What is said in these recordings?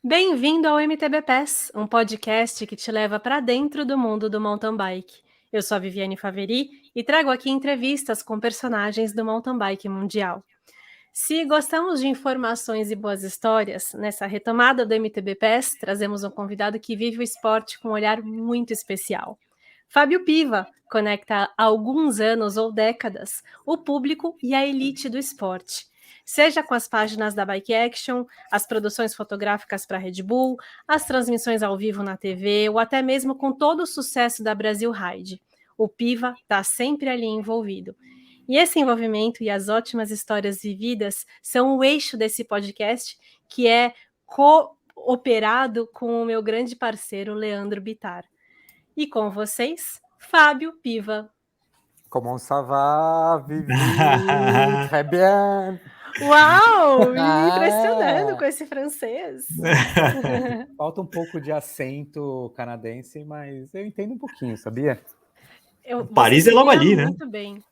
Bem-vindo ao MTB Pass, um podcast que te leva para dentro do mundo do mountain bike. Eu sou a Viviane Faveri e trago aqui entrevistas com personagens do mountain bike mundial. Se gostamos de informações e boas histórias, nessa retomada do MTB Pass, trazemos um convidado que vive o esporte com um olhar muito especial. Fábio Piva conecta há alguns anos ou décadas o público e a elite do esporte. Seja com as páginas da Bike Action, as produções fotográficas para a Red Bull, as transmissões ao vivo na TV ou até mesmo com todo o sucesso da Brasil Ride. O Piva está sempre ali envolvido. E esse envolvimento e as ótimas histórias vividas são o eixo desse podcast, que é cooperado com o meu grande parceiro Leandro Bittar. E com vocês, Fábio Piva. Comment ça va, Vivi? Très bien. Uau! Me impressionando com esse francês. Falta um pouco de acento canadense, mas eu entendo um pouquinho, sabia? Paris é logo ali, né? Muito bem.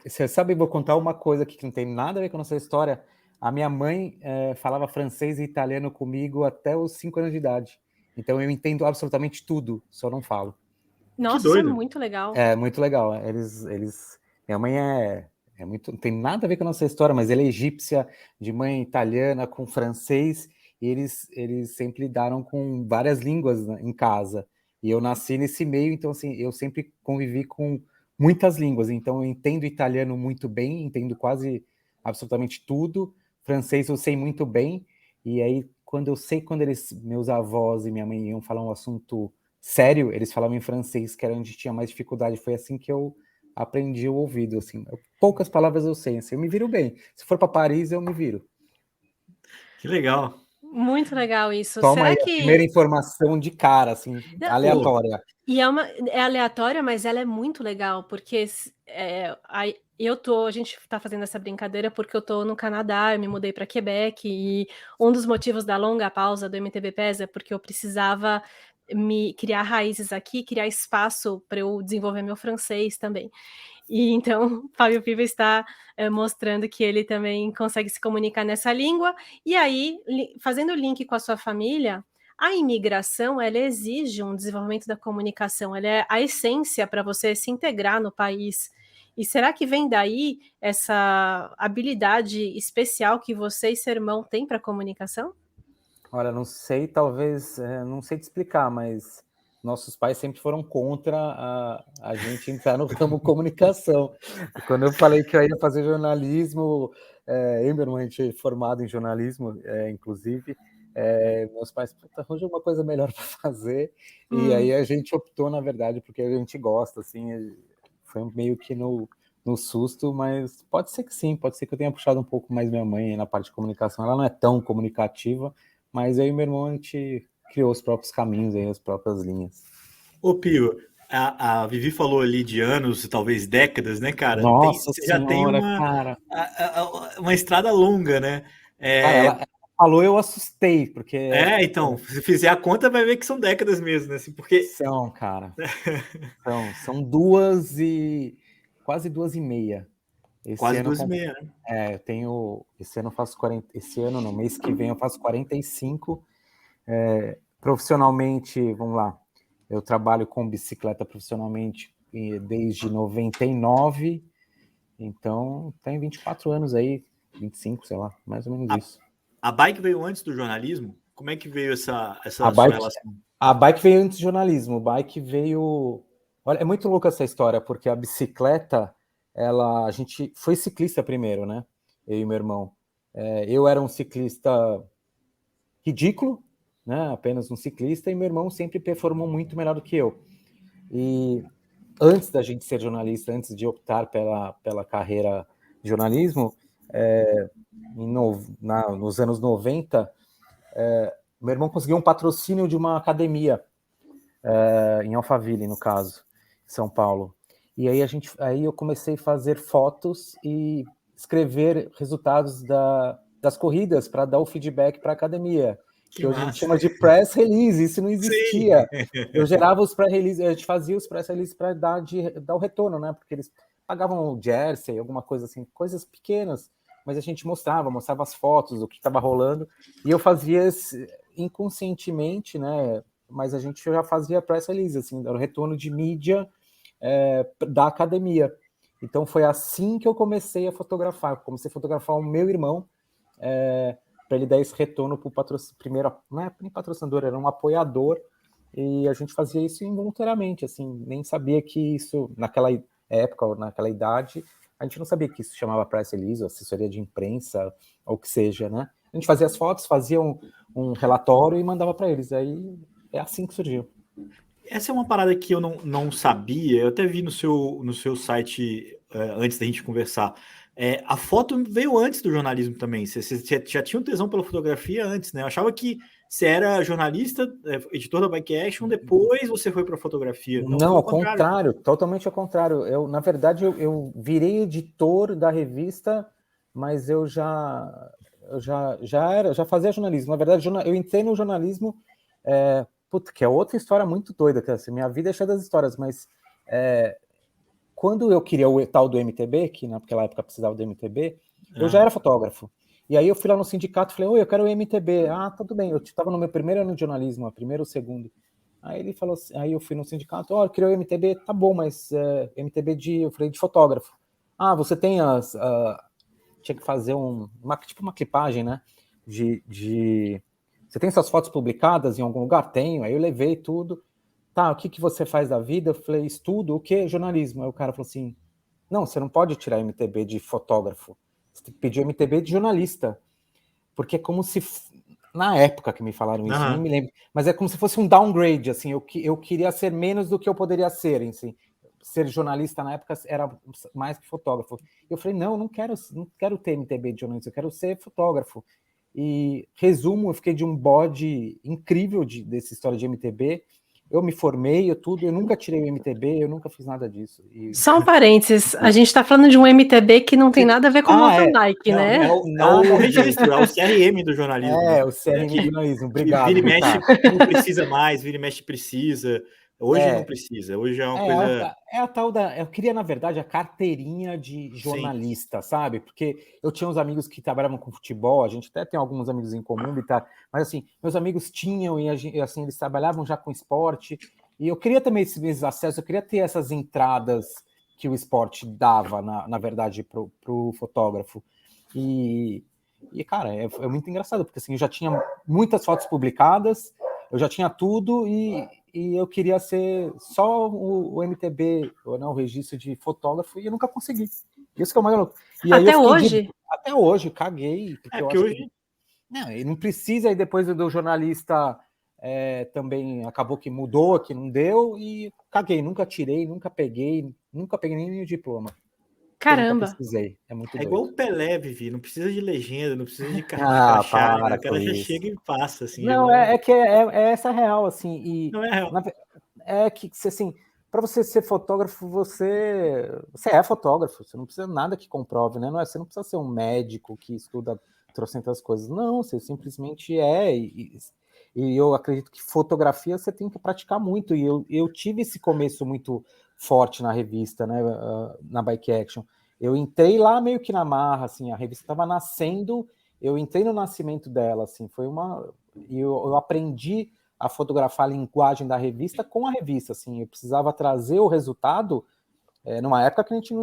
Você sabe, vou contar uma coisa aqui que não tem nada a ver com a nossa história. A minha mãe falava francês e italiano comigo até os 5 anos de idade. Então eu entendo absolutamente tudo, só não falo. Nossa, isso é muito legal. É muito legal. Minha mãe não tem nada a ver com a nossa história, mas ela é egípcia, de mãe italiana, com francês, e eles sempre lidaram com várias línguas em casa. E eu nasci nesse meio, então assim, eu sempre convivi com muitas línguas. Então eu entendo italiano muito bem, entendo quase absolutamente tudo. Francês eu sei muito bem. E aí, quando meus avós e minha mãe iam falar um assunto sério, eles falavam em francês, que era onde tinha mais dificuldade. Foi assim que eu aprendi o ouvido, assim. Poucas palavras eu sei, assim, eu me viro bem. Se for para Paris, eu me viro. Que legal. Muito legal isso. Toma Será aí que... a primeira informação de cara, assim, aleatória. E é aleatória, mas ela é muito legal, porque a gente está fazendo essa brincadeira porque eu tô no Canadá, eu me mudei para Quebec, e um dos motivos da longa pausa do MTB PES é porque eu precisava me criar raízes aqui, criar espaço para eu desenvolver meu francês também. E então, Fábio Piva está mostrando que ele também consegue se comunicar nessa língua. E aí, fazendo o link com a sua família, a imigração, ela exige um desenvolvimento da comunicação, ela é a essência para você se integrar no país. E será que vem daí essa habilidade especial que você e seu irmão têm para comunicação? Olha, não sei, talvez, não sei te explicar, mas nossos pais sempre foram contra a gente entrar no ramo comunicação. E quando eu falei que eu ia fazer jornalismo, eu e meu irmão, a gente é formado em jornalismo, inclusive, meus pais, arranja uma coisa melhor para fazer, e aí a gente optou, na verdade, porque a gente gosta, assim, foi meio que no susto, mas pode ser que sim, pode ser que eu tenha puxado um pouco mais minha mãe na parte de comunicação. Ela não é tão comunicativa, mas eu e meu irmão, a gente criou os próprios caminhos, aí, as próprias linhas. Ô, Pio, a Vivi falou ali de anos, talvez décadas, né, cara? Nossa Você já tem uma estrada longa, né? Cara, ela falou, eu assustei, porque... Então, se fizer a conta, vai ver que são décadas mesmo, né? Assim, porque... São, cara. São quase 2,5. Quase 2,5, né? Esse ano eu faço 40. Esse ano, no mês que vem, eu faço 45. Profissionalmente, vamos lá, eu trabalho com bicicleta profissionalmente desde 99, então tem 24 anos aí, 25, sei lá, mais ou menos isso. A bike veio antes do jornalismo? Como é que veio essa sua relação? A bike veio antes do jornalismo, o bike veio... Olha, é muito louca essa história, porque a bicicleta, a gente foi ciclista primeiro, né? Eu e meu irmão. Eu era um ciclista ridículo, né? Apenas um ciclista, e meu irmão sempre performou muito melhor do que eu. E antes da gente ser jornalista, antes de optar pela carreira de jornalismo, nos anos 90, meu irmão conseguiu um patrocínio de uma academia, em Alphaville, no caso, São Paulo. E aí eu comecei a fazer fotos e escrever resultados das corridas para dar o feedback para a academia. Que hoje a gente chama de press release, isso não existia. Sim. Eu gerava os press release, a gente fazia os press release para dar o retorno, né? Porque eles pagavam o jersey, alguma coisa assim, coisas pequenas, mas a gente mostrava as fotos do que estava rolando, e eu fazia inconscientemente, né? Mas a gente já fazia press release, assim, era o retorno de mídia da academia. Então foi assim que eu comecei a fotografar. Eu comecei a fotografar o meu irmão, para ele dar esse retorno para o patrocinador. Primeiro, não é nem patrocinador, era um apoiador, e a gente fazia isso involuntariamente, assim, nem sabia que isso, naquela época, ou naquela idade, a gente não sabia que isso chamava press release, assessoria de imprensa, ou o que seja, né? A gente fazia as fotos, fazia um relatório e mandava para eles. Aí é assim que surgiu. Essa é uma parada que eu não sabia, eu até vi no seu site antes da gente conversar. A foto veio antes do jornalismo também. Você já tinha um tesão pela fotografia antes, né? Eu achava que você era jornalista, editor da Bike Action, depois você foi para fotografia. Não, ao contrário, totalmente ao contrário. Na verdade, eu virei editor da revista, mas eu já fazia jornalismo. Na verdade, eu entrei no jornalismo, que é outra história muito doida, que assim, minha vida é cheia das histórias, mas quando eu queria o tal do MTB, que naquela época precisava do MTB, eu já era fotógrafo. E aí eu fui lá no sindicato e falei, oi, eu quero o MTB. Ah, tudo bem, eu estava no meu primeiro ano de jornalismo, primeiro ou segundo. Aí ele falou assim, aí eu fui no sindicato, eu queria o MTB, tá bom, mas MTB eu falei, de fotógrafo. Ah, você tem tinha que fazer tipo uma clipagem, né? Você tem suas fotos publicadas em algum lugar? Tenho. Aí eu levei tudo. Tá, o que você faz da vida? Eu falei, estudo, o quê? Jornalismo. Aí o cara falou assim, não, você não pode tirar MTB de fotógrafo. Você tem que pedir MTB de jornalista. Porque é como se... Na época que me falaram isso, nem me lembro. Mas é como se fosse um downgrade, assim. Eu queria ser menos do que eu poderia ser, assim. Ser jornalista na época era mais que fotógrafo. Eu falei, não quero ter MTB de jornalista, eu quero ser fotógrafo. E, resumo, eu fiquei de um bode incrível dessa história de MTB. Eu me formei, eu nunca tirei o MTB, eu nunca fiz nada disso. Só um parênteses, a gente está falando de um MTB que não tem nada a ver com mountain bike, né? É o registro, é o CRM do jornalismo. O CRM do jornalismo, obrigado. Vira e mexe, não precisa mais, vira e mexe precisa. Hoje não precisa, hoje é uma coisa... É a tal eu queria, na verdade, a carteirinha de jornalista, sim, sabe? Porque eu tinha uns amigos que trabalhavam com futebol, a gente até tem alguns amigos em comum e tal, mas assim, meus amigos tinham, e assim, eles trabalhavam já com esporte, e eu queria também esses acessos, eu queria ter essas entradas que o esporte dava, na verdade, pro fotógrafo. E cara, é muito engraçado, porque assim, eu já tinha muitas fotos publicadas, eu já tinha tudo, e eu queria ser só o MTB, ou não, o registro de fotógrafo, e eu nunca consegui. Isso que é o mais louco. E aí até hoje? Até hoje, caguei. Porque hoje... Não precisa, e depois do jornalista também acabou que mudou, que não deu, e caguei, nunca tirei, nunca peguei nem o diploma. Caramba! Eu precisei, é muito doido. Igual o Pelé, Vivi, não precisa de legenda, não precisa de crachá, né? O cara já chega e passa, assim. Não, é essa real, assim, e... Não é real. Que, assim, para você ser fotógrafo, você é fotógrafo, você não precisa nada que comprove, né? Você não precisa ser um médico que estuda trocentas coisas, não, você simplesmente e eu acredito que fotografia você tem que praticar muito, e eu tive esse começo muito forte na revista, né, na Bike Action. Eu entrei lá meio que na marra, assim, a revista estava nascendo, eu entrei no nascimento dela, assim, eu aprendi a fotografar a linguagem da revista com a revista, assim, eu precisava trazer o resultado numa época que a gente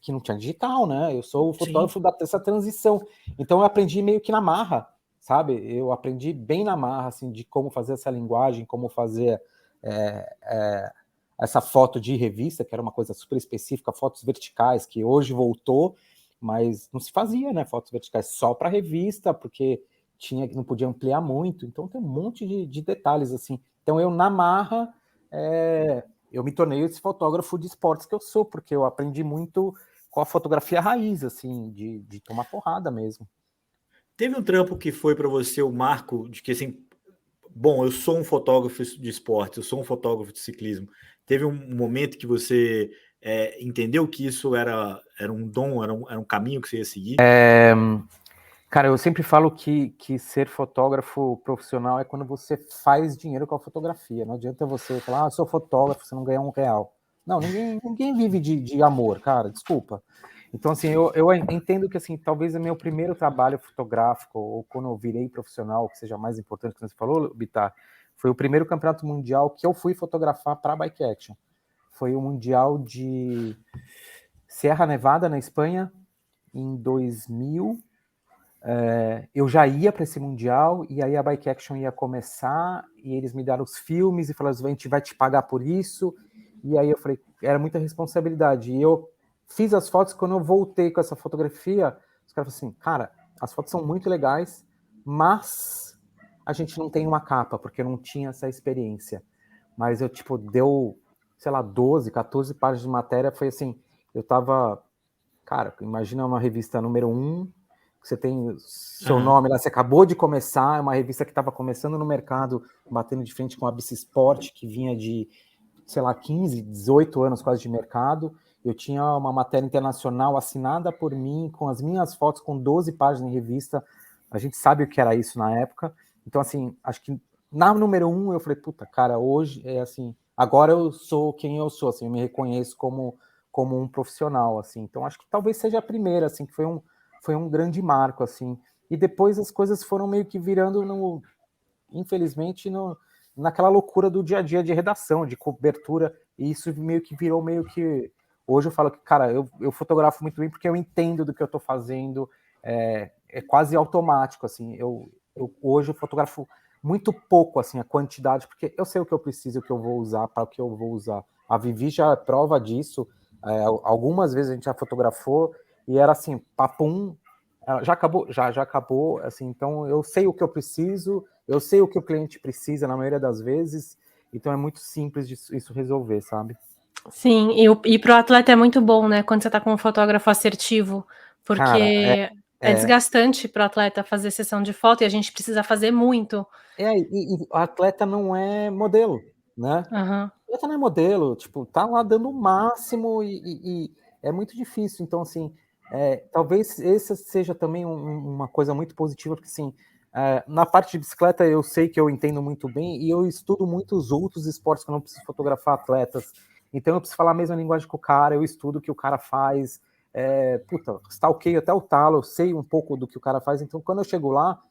que não tinha digital, né? Eu sou o fotógrafo dessa transição, então eu aprendi meio que na marra, sabe? Eu aprendi bem na marra, assim, de como fazer essa linguagem, como fazer essa foto de revista, que era uma coisa super específica, fotos verticais, que hoje voltou, mas não se fazia, né? Fotos verticais só para revista, porque não podia ampliar muito, então tem um monte de detalhes, assim. Então eu, na marra, eu me tornei esse fotógrafo de esportes que eu sou, porque eu aprendi muito com a fotografia raiz, assim, de tomar porrada mesmo. Teve um trampo que foi para você o marco de que, assim, bom, eu sou um fotógrafo de esportes, eu sou um fotógrafo de ciclismo. Teve um momento que você entendeu que isso era um dom, era um caminho que você ia seguir? Cara, eu sempre falo que ser fotógrafo profissional é quando você faz dinheiro com a fotografia. Não adianta você falar, eu sou fotógrafo, você não ganha R$1. Não, ninguém vive de amor, cara, desculpa. Então, assim, eu entendo que, assim, talvez o meu primeiro trabalho fotográfico, ou quando eu virei profissional, que seja mais importante, que você falou, Bitar, foi o primeiro campeonato mundial que eu fui fotografar para Bike Action. Foi o Mundial de Sierra Nevada, na Espanha, em 2000. Eu já ia para esse Mundial, e aí a Bike Action ia começar, e eles me deram os filmes, e falaram, a gente vai te pagar por isso. E aí eu falei, era muita responsabilidade. E eu fiz as fotos, quando eu voltei com essa fotografia, os caras falaram assim, cara, as fotos são muito legais, mas a gente não tem uma capa, porque eu não tinha essa experiência. Mas eu, tipo, deu, sei lá, 12, 14 páginas de matéria, foi assim, eu tava, cara, imagina uma revista número 1, que você tem seu nome lá, você acabou de começar, é uma revista que estava começando no mercado, batendo de frente com a BC Sport, que vinha de, sei lá, 15, 18 anos quase de mercado. Eu tinha uma matéria internacional assinada por mim, com as minhas fotos, com 12 páginas em revista. A gente sabe o que era isso na época. Então, assim, acho que na número 1 eu falei, puta, cara, hoje é assim, agora eu sou quem eu sou, assim, eu me reconheço como um profissional, assim. Então, acho que talvez seja a primeira, assim, que foi um grande marco, assim. E depois as coisas foram meio que virando, infelizmente, naquela loucura do dia a dia de redação, de cobertura, e isso meio que... Hoje eu falo que, cara, eu fotografo muito bem porque eu entendo do que eu estou fazendo, é quase automático, assim. Hoje eu fotografo muito pouco, assim, a quantidade, porque eu sei o que eu preciso, o que eu vou usar, para o que eu vou usar. A Vivi já é prova disso, algumas vezes a gente já fotografou, e era assim, papum, já acabou, assim, então eu sei o que eu preciso, eu sei o que o cliente precisa na maioria das vezes, então é muito simples isso resolver, sabe? Sim, e para o atleta é muito bom, né, quando você está com um fotógrafo assertivo, Cara, porque é é, desgastante para o atleta fazer sessão de foto e a gente precisa fazer muito. e o atleta não é modelo, né? Aham. O atleta não é modelo, tipo, tá lá dando o máximo e é muito difícil, então, assim, talvez essa seja também uma coisa muito positiva, porque, assim, na parte de bicicleta eu sei que eu entendo muito bem e eu estudo muitos outros esportes que eu não preciso fotografar atletas, então eu preciso falar a mesma linguagem que o cara, eu estudo o que o cara faz, puta, stalkeio até o talo, eu sei um pouco do que o cara faz, então quando eu chego lá,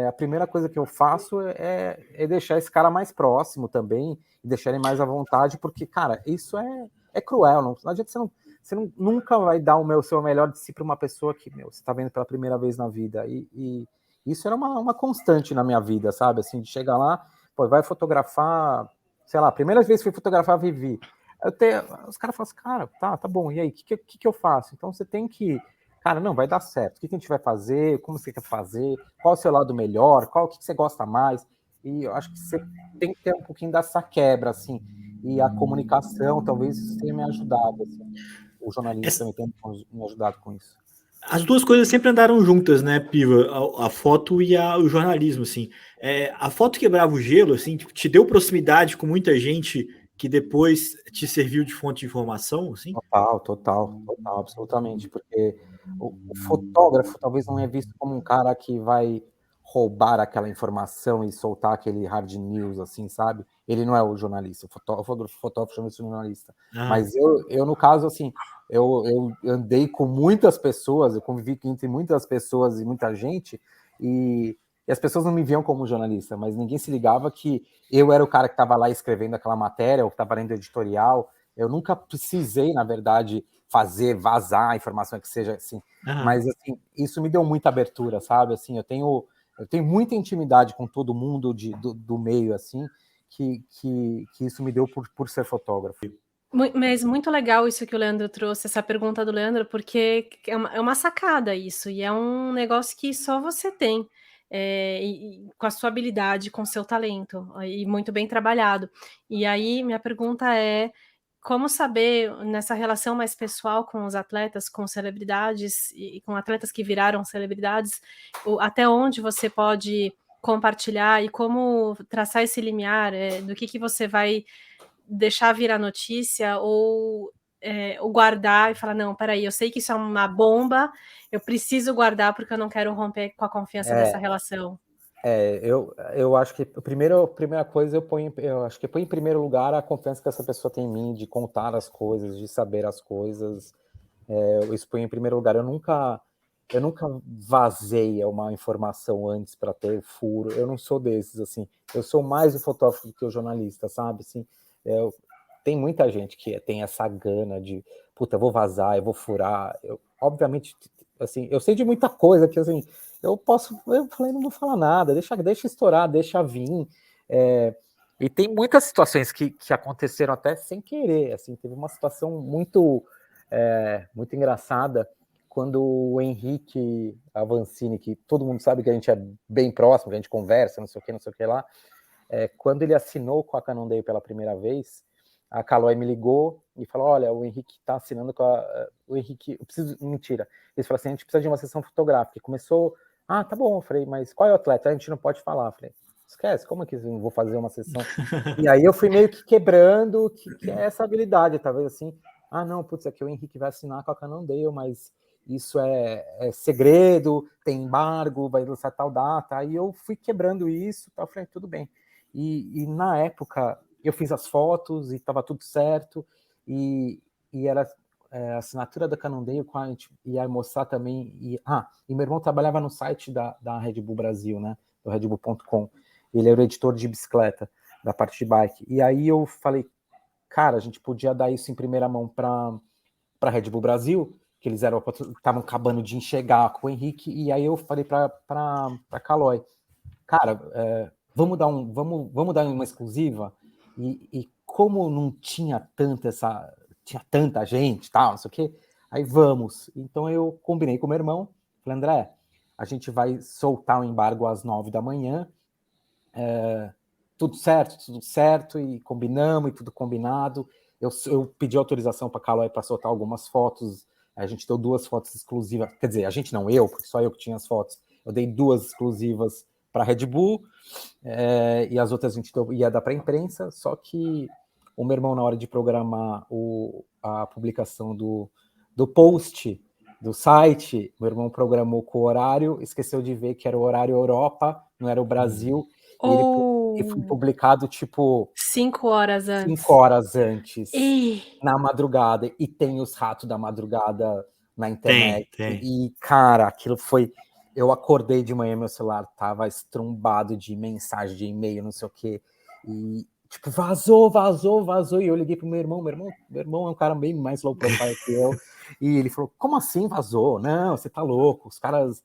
a primeira coisa que eu faço é deixar esse cara mais próximo também, e deixar ele mais à vontade, porque, cara, isso é cruel, não adianta você nunca vai dar o seu melhor de si para uma pessoa que, você está vendo pela primeira vez na vida, e isso era uma constante na minha vida, sabe, assim, de chegar lá, pô, vai fotografar, sei lá, a primeira vez que fui fotografar a Vivi, os caras falam assim, cara, tá bom, e aí, o que eu faço? Então você tem que, cara, não, vai dar certo, o que a gente vai fazer, como você quer fazer, qual é o seu lado melhor, o que você gosta mais, e eu acho que você tem que ter um pouquinho dessa quebra, assim, e a comunicação, talvez isso tenha me ajudado, assim. O jornalismo também tem me ajudado com isso. As duas coisas sempre andaram juntas, né, Piva? A foto e o jornalismo, assim. A foto quebrava o gelo, assim, tipo, te deu proximidade com muita gente que depois te serviu de fonte de informação, assim? Total, absolutamente, porque o fotógrafo talvez não é visto como um cara que vai roubar aquela informação e soltar aquele hard news, assim, sabe? Ele não é o jornalista, o fotógrafo chama isso de jornalista. Mas eu, no caso, assim, eu andei com muitas pessoas, eu convivi entre muitas pessoas e muita gente, e as pessoas não me viam como jornalista, mas ninguém se ligava que eu era o cara que estava lá escrevendo aquela matéria, ou que estava lendo editorial. Eu nunca precisei, na verdade, vazar a informação que seja assim, mas assim, isso me deu muita abertura, sabe? Assim, eu tenho muita intimidade com todo mundo do meio, assim, que isso me deu por ser fotógrafo. Mas muito legal isso que o Leandro trouxe, essa pergunta do Leandro, porque é uma sacada isso, e é um negócio que só você tem, e com a sua habilidade, com o seu talento, e muito bem trabalhado. E aí minha pergunta é, como saber nessa relação mais pessoal com os atletas, com celebridades e com atletas que viraram celebridades, até onde você pode compartilhar e como traçar esse limiar, do que você vai deixar virar notícia ou guardar e falar, não, peraí, eu sei que isso é uma bomba, eu preciso guardar porque eu não quero romper com a confiança dessa relação. Eu acho que a primeira coisa eu acho que põe em primeiro lugar a confiança que essa pessoa tem em mim, de contar as coisas, de saber as coisas. eu exponho em primeiro lugar. Eu nunca vazei uma informação antes para ter o furo. Eu não sou desses, assim. Eu sou mais o fotógrafo do que o jornalista, sabe? Assim, tem muita gente que tem essa gana de, puta, eu vou vazar, eu vou furar. Obviamente, assim, eu sei de muita coisa que, assim, eu falei, não vou falar nada, deixa estourar, deixa vir. E tem muitas situações que aconteceram até sem querer, assim. Teve uma situação muito engraçada, quando o Henrique Avancini, que todo mundo sabe que a gente é bem próximo, que a gente conversa, não sei o que lá, quando ele assinou com a Cannondale pela primeira vez, a Caloi me ligou e falou, olha, o Henrique está assinando com o Henrique, eu preciso, mentira, eles falaram assim, a gente precisa de uma sessão fotográfica, e começou, tá bom, eu falei, mas qual é o atleta? A gente não pode falar, eu falei, esquece, como é que eu não vou fazer uma sessão? E aí eu fui meio que quebrando, que é essa habilidade, talvez assim, não, putz, aqui o Henrique vai assinar com a Cannondale, mas isso é segredo, tem embargo, vai lançar tal data, aí eu fui quebrando isso, eu falei, tudo bem. E na época eu fiz as fotos e estava tudo certo, e era a assinatura da Cannondale, a gente ia mostrar também, e meu irmão trabalhava no site da Red Bull Brasil, né, do redbull.com, ele era o editor de bicicleta, da parte de bike, e aí eu falei, cara, a gente podia dar isso em primeira mão para a Red Bull Brasil, que eles estavam acabando de enxergar com o Henrique, e aí eu falei para a Caloi, cara, vamos dar uma exclusiva, e como não tinha tanta gente, tal, não sei o quê, aí vamos. Então eu combinei com o meu irmão, falei, André, a gente vai soltar o embargo às 9 da manhã, tudo certo, e combinamos, e tudo combinado. Eu pedi autorização para a Caloi para soltar algumas fotos, a gente deu 2 fotos exclusivas, quer dizer, a gente não, porque só eu que tinha as fotos, eu dei 2 exclusivas para a Red Bull, e as outras a gente ia dar para a imprensa, só que o meu irmão, na hora de programar a publicação do post do site, meu irmão programou com o horário, esqueceu de ver que era o horário Europa, não era o Brasil, e ele foi publicado, tipo... 5 horas antes. 5 horas antes, na madrugada, e tem os ratos da madrugada na internet. Tem. E, cara, aquilo foi... Eu acordei de manhã, meu celular tava estrumbado de mensagem, de e-mail, não sei o quê, e, tipo, vazou, e eu liguei pro meu irmão é um cara bem mais low profile que eu, e ele falou, como assim vazou? Não, você tá louco, os caras...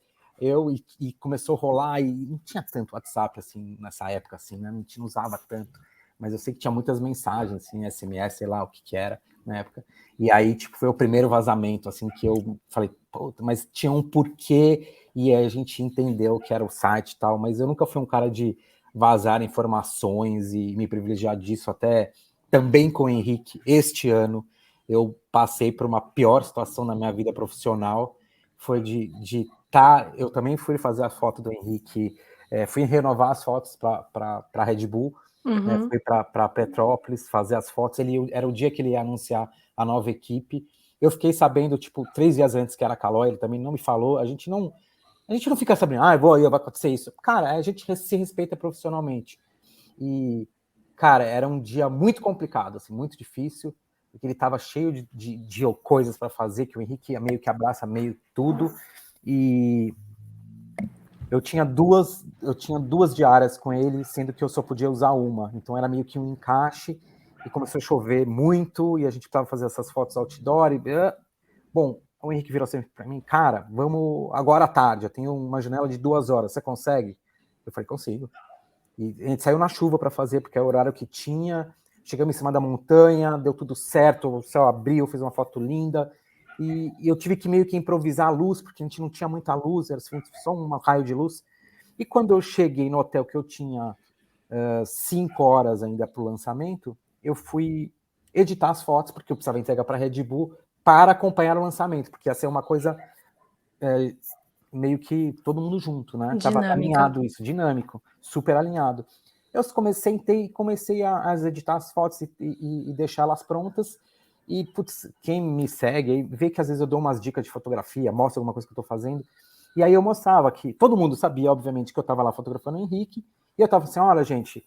E começou a rolar, e não tinha tanto WhatsApp, assim, nessa época, assim, né? A gente não usava tanto, mas eu sei que tinha muitas mensagens, assim, SMS, sei lá o que era na época, e aí, tipo, foi o primeiro vazamento, assim, que eu falei, puta, mas tinha um porquê, e aí a gente entendeu que era o site e tal, mas eu nunca fui um cara de vazar informações e me privilegiar disso, até também com o Henrique, este ano, eu passei por uma pior situação na minha vida profissional, foi eu também fui fazer a foto do Henrique, fui renovar as fotos para a Red Bull, né, fui para Petrópolis fazer as fotos, era o dia que ele ia anunciar a nova equipe, eu fiquei sabendo, tipo, 3 dias antes que era a Caloi, ele também não me falou, a gente não fica sabendo, vai acontecer isso, cara, a gente se respeita profissionalmente, e, cara, era um dia muito complicado, assim, muito difícil, porque ele estava cheio de coisas para fazer, que o Henrique meio que abraça meio tudo, e eu tinha duas diárias com ele, sendo que eu só podia usar uma, então era meio que um encaixe, e começou a chover muito, e a gente precisava fazer essas fotos outdoor, bom, o Henrique virou sempre para mim, cara, vamos agora à tarde, eu tenho uma janela de 2 horas, você consegue? Eu falei, consigo. E a gente saiu na chuva para fazer, porque é o horário que tinha, chegamos em cima da montanha, deu tudo certo, o céu abriu, fiz uma foto linda, e eu tive que meio que improvisar a luz, porque a gente não tinha muita luz, era só um raio de luz. E quando eu cheguei no hotel, que eu tinha 5 horas ainda para o lançamento, eu fui editar as fotos, porque eu precisava entregar para a Red Bull para acompanhar o lançamento, porque ia ser uma coisa meio que todo mundo junto, né? Estava alinhado isso, dinâmico, super alinhado. Eu comecei a editar as fotos e deixá-las prontas, e, putz, quem me segue vê que às vezes eu dou umas dicas de fotografia, mostro alguma coisa que eu estou fazendo, e aí eu mostrava que todo mundo sabia, obviamente, que eu estava lá fotografando o Henrique, e eu estava assim, olha, gente,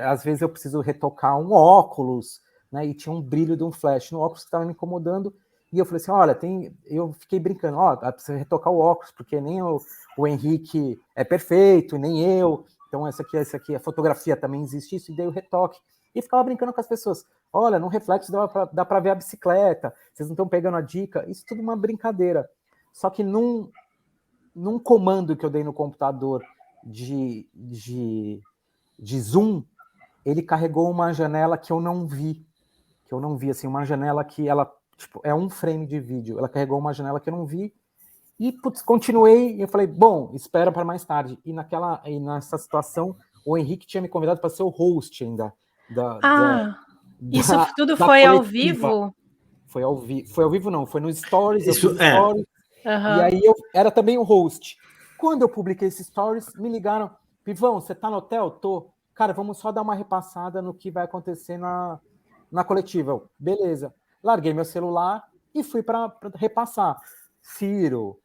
às vezes eu preciso retocar um óculos, né, e tinha um brilho de um flash no óculos que estava me incomodando, E eu falei assim, olha, eu fiquei brincando, precisa retocar o óculos, porque nem o Henrique é perfeito, nem eu, então essa aqui, a fotografia também existe isso, e dei o retoque. E ficava brincando com as pessoas, olha, no reflexo dá para ver a bicicleta, vocês não estão pegando a dica, isso tudo uma brincadeira. Só que num comando que eu dei no computador de zoom, ele carregou uma janela que eu não vi, assim, uma janela que ela, tipo, é um frame de vídeo, ela carregou uma janela que eu não vi, e, putz, continuei, e eu falei, bom, espera para mais tarde. E nessa situação, o Henrique tinha me convidado para ser o host ainda Isso tudo da foi ao coletiva. vivo? Foi ao vivo não, foi no Stories, eu Isso fiz Stories, e aí eu era também o host. Quando eu publiquei esses Stories, me ligaram, Pivão, você tá no hotel? Tô. Cara, vamos só dar uma repassada no que vai acontecer na coletiva. Beleza. Larguei meu celular e fui para repassar. Ciro,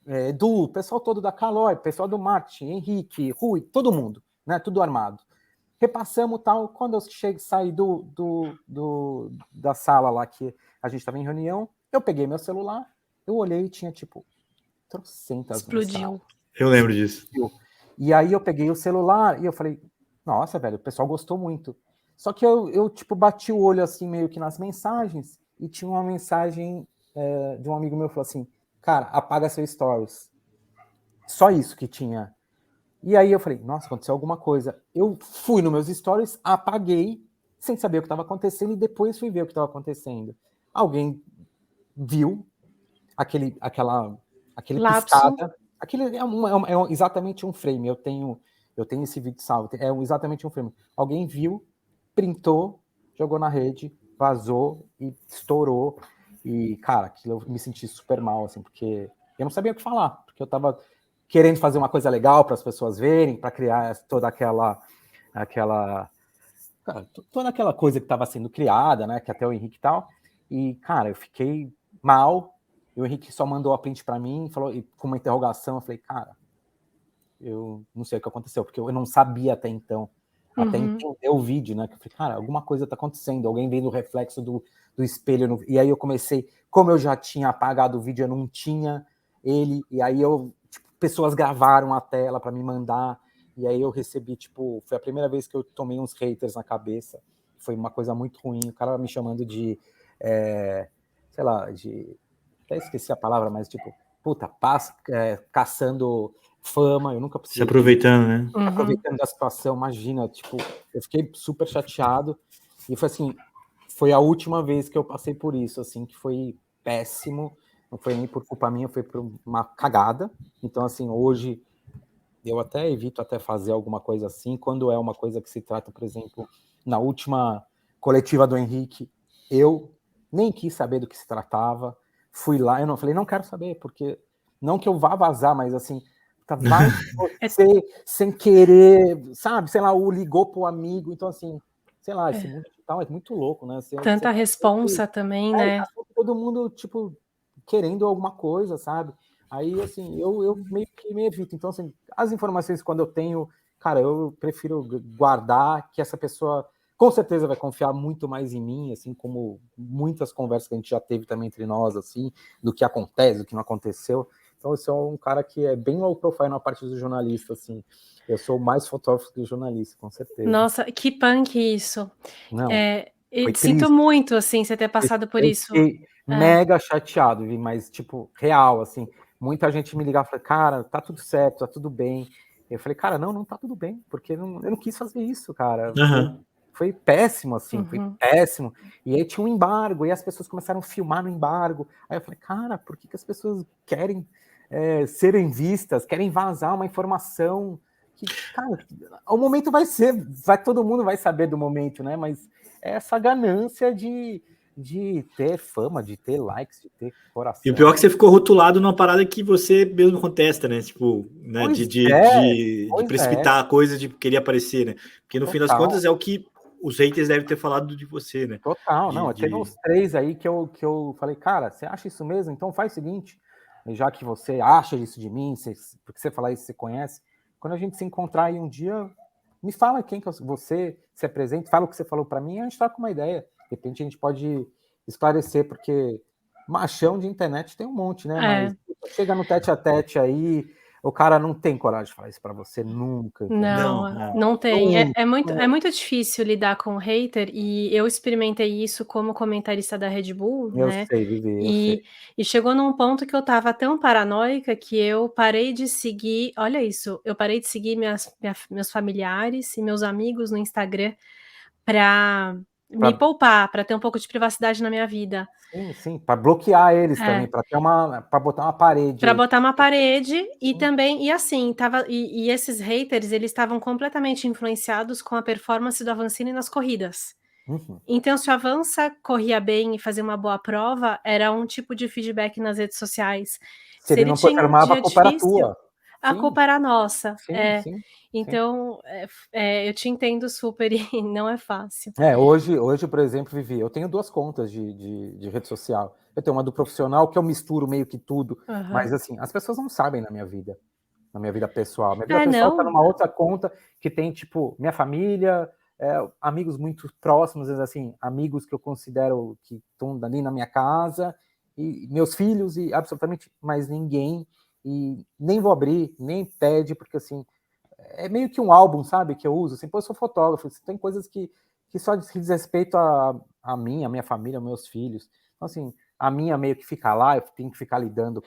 Edu, o pessoal todo da Caloi, pessoal do marketing, Henrique, Rui, todo mundo, né? Tudo armado. Repassamos tal. Quando eu saí da sala lá que a gente estava em reunião, eu peguei meu celular, eu olhei e tinha tipo trocentas Explodiu. mensagens. Eu lembro disso. E aí eu peguei o celular e eu falei, nossa, velho, o pessoal gostou muito. Só que eu tipo, bati o olho assim meio que nas mensagens e tinha uma mensagem de um amigo meu que falou assim, cara, apaga seu stories. Só isso que tinha. E aí eu falei, nossa, aconteceu alguma coisa. Eu fui nos meus stories, apaguei, sem saber o que estava acontecendo, e depois fui ver o que estava acontecendo. Alguém viu aquele Lapso. piscada. Aquele exatamente um frame. Eu tenho esse vídeo salvo. Exatamente um frame. Alguém viu, printou, jogou na rede, vazou e estourou. E, cara, aquilo eu me senti super mal, assim, porque eu não sabia o que falar, porque eu tava querendo fazer uma coisa legal para as pessoas verem, para criar toda aquela toda aquela coisa que estava sendo criada, né, que até o Henrique e tal. E, cara, eu fiquei mal. E o Henrique só mandou a print para mim, falou, e com uma interrogação, eu falei, cara, eu não sei o que aconteceu, porque eu não sabia até então, até entender o vídeo, né, que eu falei, cara, alguma coisa está acontecendo, alguém vendo o reflexo do espelho, e aí eu comecei, como eu já tinha apagado o vídeo, eu não tinha ele, e aí pessoas gravaram a tela para me mandar, e aí eu recebi, tipo, foi a primeira vez que eu tomei uns haters na cabeça, foi uma coisa muito ruim, o cara me chamando de, sei lá, até esqueci a palavra, mas tipo, puta, caçando fama, eu nunca precisei. Se aproveitando, né? Aproveitando da situação, imagina, tipo, eu fiquei super chateado, e foi assim, foi a última vez que eu passei por isso, assim, que foi péssimo, não foi nem por culpa minha, foi por uma cagada, então assim, hoje eu até evito até fazer alguma coisa assim, quando é uma coisa que se trata, por exemplo, na última coletiva do Henrique, eu nem quis saber do que se tratava, fui lá, eu não falei, não quero saber, porque não que eu vá vazar, mas assim, vai você sem querer, sabe, sei lá, o ligou pro amigo, então assim, sei lá, esse mundo digital é muito louco, né? Tanta responsa também, né? Todo mundo, tipo, querendo alguma coisa, sabe? Aí, assim, eu meio que me evito. Então, assim, as informações, quando eu tenho, cara, eu prefiro guardar, que essa pessoa com certeza vai confiar muito mais em mim, assim como muitas conversas que a gente já teve também entre nós, assim, do que acontece, do que não aconteceu. Então, eu sou um cara que é bem low profile na parte do jornalista, assim. Eu sou mais fotógrafo que jornalista, com certeza. Nossa, que punk isso. Não, Eu foi sinto triste. muito, assim, você ter passado por Eu isso. fiquei mega chateado, mas, tipo, real, assim. Muita gente me ligava e falava, cara, tá tudo certo, tá tudo bem. Eu falei, cara, não tá tudo bem, porque eu não quis fazer isso, cara. Foi péssimo, assim, foi péssimo. E aí tinha um embargo, e as pessoas começaram a filmar no embargo. Aí eu falei, cara, por que as pessoas querem serem vistas, querem vazar uma informação que, cara, o momento todo mundo vai saber do momento, né? Mas é essa ganância de ter fama, de ter likes, de ter coração. E o pior é que você ficou rotulado numa parada que você mesmo contesta, né? Tipo, né? De precipitar a coisa, de querer aparecer, né? Porque no fim das contas é o que os haters devem ter falado de você, né? Total, não. Teve uns 3 aí que eu falei, cara, você acha isso mesmo? Então faz o seguinte, já que você acha isso de mim, porque você falar isso, você conhece, quando a gente se encontrar aí um dia, me fala quem que você se apresenta, fala o que você falou para mim, e a gente tá com uma ideia. De repente a gente pode esclarecer, porque machão de internet tem um monte, né? É. Mas chega no tete a tete aí, o cara não tem coragem de falar isso pra você nunca, entendeu? Não tem. Nunca. É muito difícil lidar com hater, e eu experimentei isso como comentarista da Red Bull, Eu né, sei, Vivi, eu sei. e chegou num ponto que eu estava tão paranoica que eu parei de seguir, olha isso, eu parei de seguir meus familiares e meus amigos no Instagram para me Pra, poupar, para ter um pouco de privacidade na minha vida. sim, para bloquear eles também, É. para botar uma parede. Pra botar uma parede e também e assim, estava e esses haters, eles estavam completamente influenciados com a performance do Avancini nas corridas. Uhum. Então, se o Avança corria bem e fazia uma boa prova, era um tipo de feedback nas redes sociais. Se Se ele ele não tinha um performava, a dia culpa era difícil, tua. a Sim, culpa era nossa. sim, É. sim, sim. Então, eu te entendo super e não é fácil. Hoje, por exemplo, Vivi, eu tenho 2 contas de rede social. Eu tenho uma do profissional, que eu misturo meio que tudo, Aham. mas assim, as pessoas não sabem na minha vida pessoal. Minha vida É, pessoal tá não. numa outra conta que tem, tipo, minha família, amigos muito próximos, assim, amigos que eu considero que estão ali na minha casa, e meus filhos, e absolutamente mais ninguém, e nem vou abrir, nem pede, porque assim, é meio que um álbum, sabe, que eu uso, assim, pô, eu sou fotógrafo, tem coisas que só diz respeito a mim, a minha família, aos meus filhos. Então, assim, a minha meio que fica lá, eu tenho que ficar lidando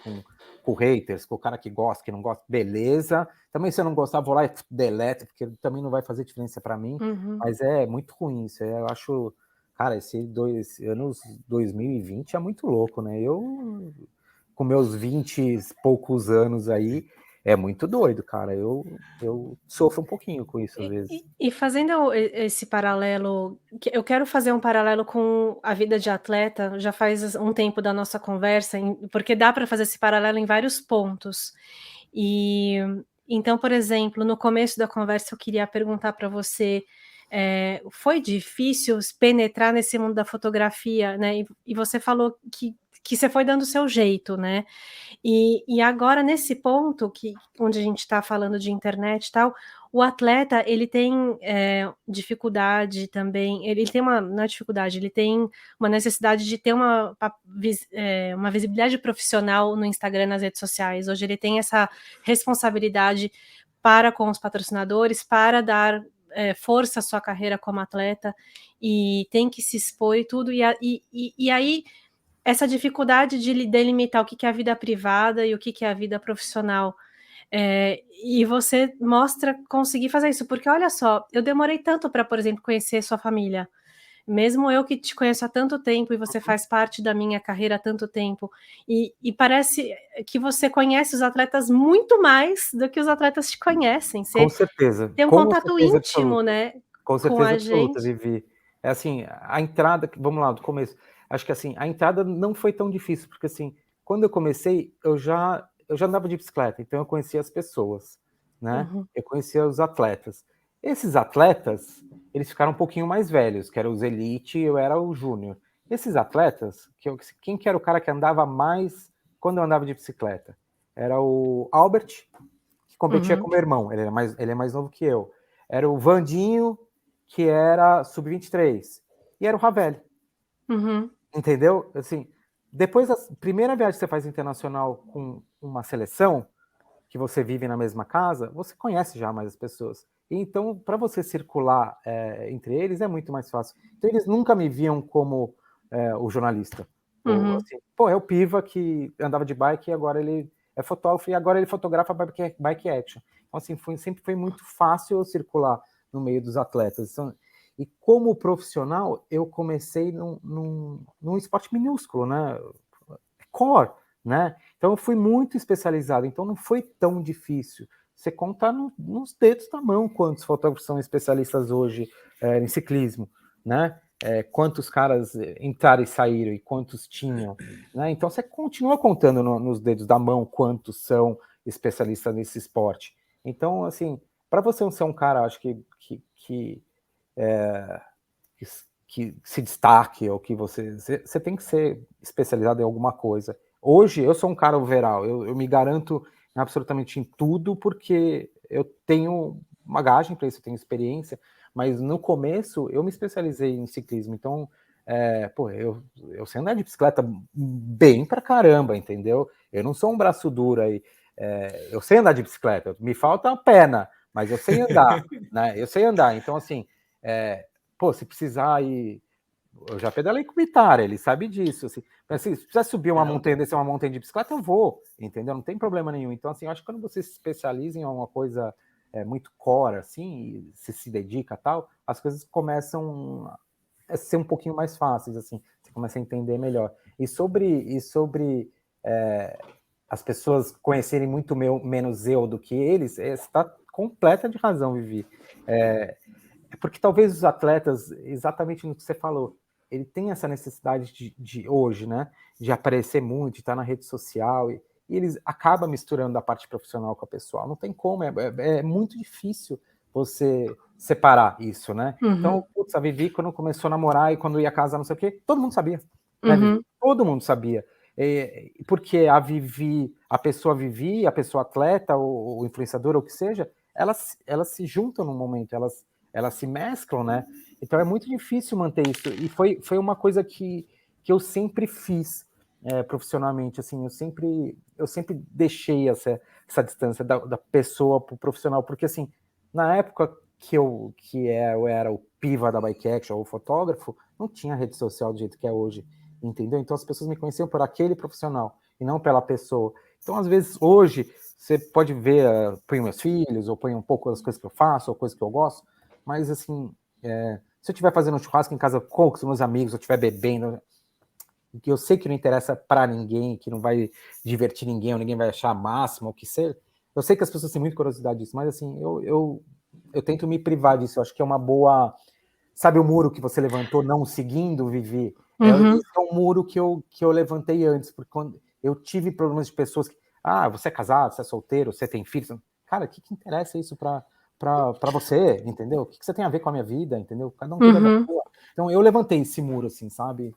com haters, com o cara que gosta, que não gosta, beleza. Também se eu não gostar, vou lá e deleto, porque também não vai fazer diferença para mim, Uhum. mas é muito ruim isso, eu acho, cara, anos 2020 é muito louco, né? Eu, com meus 20 e poucos anos aí, é muito doido, cara. Eu sofro um pouquinho com isso às vezes. E fazendo esse paralelo, que eu quero fazer um paralelo com a vida de atleta, já faz um tempo da nossa conversa, porque dá para fazer esse paralelo em vários pontos. E então, por exemplo, no começo da conversa eu queria perguntar para você, foi difícil penetrar nesse mundo da fotografia, né? E você falou que você foi dando o seu jeito, né? E agora nesse ponto onde a gente está falando de internet e tal, o atleta ele tem, dificuldade também, ele tem uma não é dificuldade, ele tem uma necessidade de ter uma visibilidade profissional no Instagram, nas redes sociais. Hoje ele tem essa responsabilidade para com os patrocinadores, para dar, força à sua carreira como atleta, e tem que se expor e tudo, e aí essa dificuldade de delimitar o que é a vida privada e o que é a vida profissional. E você mostra conseguir fazer isso, porque olha só, eu demorei tanto para, por exemplo, conhecer sua família. Mesmo eu que te conheço há tanto tempo e você faz parte da minha carreira há tanto tempo, e parece que você conhece os atletas muito mais do que os atletas te conhecem. Você tem um Com contato certeza íntimo, absoluta, né, com com certeza a absoluta, gente. Vivi. É assim, a entrada, vamos lá, do começo. Acho que assim, a entrada não foi tão difícil, porque assim, quando eu comecei, eu já andava de bicicleta, então eu conhecia as pessoas, né? Uhum, Eu conhecia os atletas. Esses atletas, eles ficaram um pouquinho mais velhos, que eram os elite, eu era o júnior. Esses atletas, quem que era o cara que andava mais quando eu andava de bicicleta? Era o Albert, que competia uhum, com meu irmão, ele é mais novo que eu. Era o Vandinho, que era sub-23, e era o Ravelli, uhum, entendeu? Assim, depois da primeira viagem que você faz internacional com uma seleção, que você vive na mesma casa, você conhece já mais as pessoas. E então, para você circular entre eles, é muito mais fácil. Então, eles nunca me viam como o jornalista. Ou, uhum, assim, pô, é o Piva que andava de bike e agora ele é fotógrafo e agora ele fotografa bike action. Então, assim, sempre foi muito fácil eu circular no meio dos atletas. Então, e como profissional, eu comecei num esporte minúsculo, né? Core, né? Então eu fui muito especializado, então não foi tão difícil. Você conta nos dedos da mão quantos fotógrafos são especialistas hoje em ciclismo, né? Quantos caras entraram e saíram e quantos tinham, né? Então você continua contando nos dedos da mão quantos são especialistas nesse esporte. Então, assim, para você não ser um cara, acho que, que se destaque ou que você tem que ser especializado em alguma coisa. Hoje eu sou um cara overall, eu me garanto absolutamente em tudo porque eu tenho bagagem para isso, eu tenho experiência, mas no começo eu me especializei em ciclismo, então pô, eu sei andar de bicicleta bem pra caramba, entendeu? Eu não sou um braço duro aí. Eu sei andar de bicicleta, me falta a perna, mas eu sei andar, né? Eu sei andar. Então, assim, pô, se precisar ir... Eu já pedalei com o Vitara, ele sabe disso. Assim, se precisar subir uma montanha, descer uma montanha de bicicleta, eu vou, entendeu? Não tem problema nenhum. Então, assim, eu acho que quando você se especializa em uma coisa muito core, assim, e se dedica a tal, as coisas começam a ser um pouquinho mais fáceis, assim, você começa a entender melhor. E sobre as pessoas conhecerem muito menos eu do que eles, você está completa de razão, Vivi. Porque talvez os atletas, exatamente no que você falou, ele tem essa necessidade de hoje, né, de aparecer muito, de estar na rede social, e eles acabam misturando a parte profissional com a pessoal. Não tem como, é muito difícil você separar isso, né? Uhum. Então, putz, a Vivi, quando começou a namorar e quando ia casar, não sei o quê, todo mundo sabia. Né, Vivi? Todo mundo sabia. Porque a pessoa Vivi, a pessoa atleta, o influenciador, ou o que seja, elas se juntam num momento, elas se mesclam, né? Então é muito difícil manter isso. E foi uma coisa que eu sempre fiz profissionalmente, assim, eu sempre deixei essa distância da pessoa pro profissional, porque assim, na época que eu era o piva da Bike Action, ou o fotógrafo, não tinha rede social do jeito que é hoje, entendeu? Então as pessoas me conheciam por aquele profissional, e não pela pessoa. Então, às vezes, hoje, você pode ver, põe meus filhos, ou põe um pouco das coisas que eu faço, ou coisas que eu gosto, mas, assim, se eu estiver fazendo um churrasco em casa com os meus amigos, ou estiver bebendo, que eu sei que não interessa para ninguém, que não vai divertir ninguém, ou ninguém vai achar máximo, ou o que seja, eu sei que as pessoas têm muita curiosidade disso, mas, assim, eu tento me privar disso. Eu acho que é uma boa... Sabe o muro que você levantou não seguindo, Vivi? Esse é um muro que eu levantei antes, porque quando eu tive problemas de pessoas que... você é casado, você é solteiro, você tem filhos... Cara, o que interessa isso para você, entendeu? O que você tem a ver com a minha vida, entendeu? Cada um cuida da sua. Então, eu levantei esse muro, assim, sabe?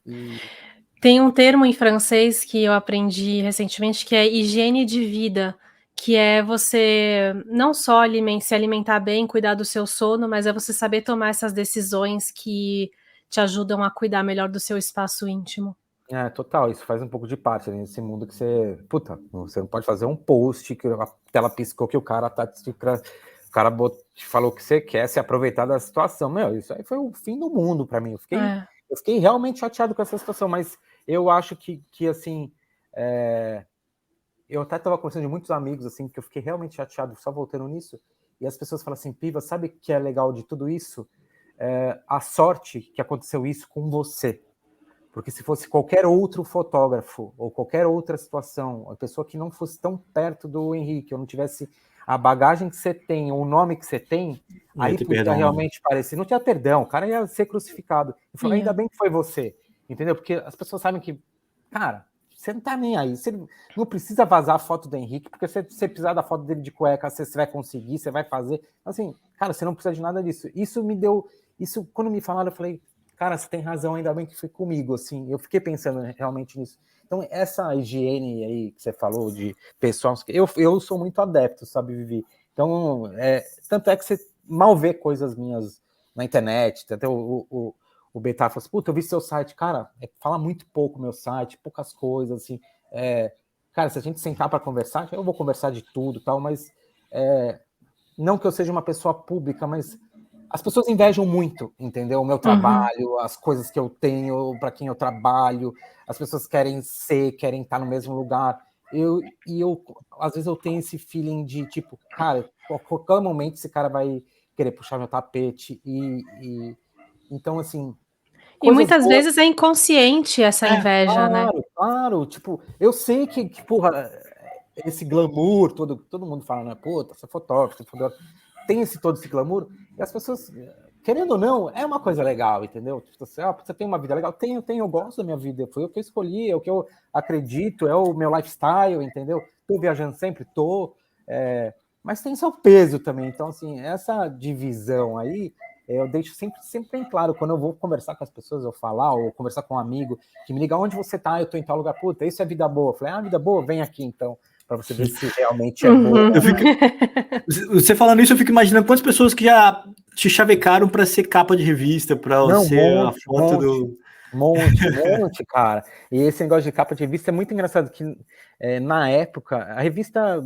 Tem um termo em francês que eu aprendi recentemente, que é higiene de vida, que é você não só se alimentar bem, cuidar do seu sono, mas é você saber tomar essas decisões que te ajudam a cuidar melhor do seu espaço íntimo. Total, isso faz um pouco de parte nesse mundo que você... Puta, você não pode fazer um post que a tela piscou que o cara falou que você quer se aproveitar da situação. Meu, isso aí foi o fim do mundo para mim. Eu fiquei realmente chateado com essa situação, mas eu acho que assim, eu até estava conversando de muitos amigos, assim, que eu fiquei realmente chateado, só voltando nisso, e as pessoas falam assim, Piva, sabe o que é legal de tudo isso? A sorte que aconteceu isso com você. Porque se fosse qualquer outro fotógrafo, ou qualquer outra situação, a pessoa que não fosse tão perto do Henrique, ou não tivesse a bagagem que você tem, ou o nome que você tem, aí podia realmente parecer, não tinha perdão, o cara ia ser crucificado. Eu falei, ainda bem que foi você, entendeu? Porque as pessoas sabem que, cara, você não tá nem aí, você não precisa vazar a foto do Henrique, porque se você precisar da foto dele de cueca, você vai conseguir, você vai fazer. Assim, cara, você não precisa de nada disso. Isso, quando me falaram, eu falei, cara, você tem razão, ainda bem que foi comigo, assim, eu fiquei pensando realmente nisso. Então, essa higiene aí que você falou de pessoal, eu sou muito adepto, sabe, Vivi? Então, tanto é que você mal vê coisas minhas na internet, até o Betar falou assim, puta, eu vi seu site, cara, fala muito pouco meu site, poucas coisas, assim, cara, se a gente sentar para conversar, eu vou conversar de tudo, tal, mas não que eu seja uma pessoa pública, mas as pessoas invejam muito, entendeu? O meu trabalho, as coisas que eu tenho, para quem eu trabalho, as pessoas querem estar no mesmo lugar. Às vezes eu tenho esse feeling de, tipo, cara, a qualquer momento esse cara vai querer puxar meu tapete então, assim... E muitas vezes é inconsciente essa inveja, né? Claro, tipo, eu sei que porra, esse glamour, todo mundo fala, né? Puta, você é fotógrafo, tem todo esse glamour, e as pessoas, querendo ou não, é uma coisa legal, entendeu? Tipo, você tem uma vida legal? Tenho, eu gosto da minha vida, foi o que eu escolhi, é o que eu acredito, é o meu lifestyle, entendeu? Tô viajando sempre, mas tem seu peso também, então, assim, essa divisão aí, eu deixo sempre bem claro, quando eu vou conversar com as pessoas, eu falar, ou conversar com um amigo, que me liga, onde você tá? Eu tô em tal lugar, puta, isso é vida boa. Eu falei, vida boa, vem aqui, então, para você ver se realmente é boa. Você falando isso, eu fico imaginando quantas pessoas que já te chavecaram para ser capa de revista, para ser a foto do... Um monte, cara. E esse negócio de capa de revista é muito engraçado, que na época, a revista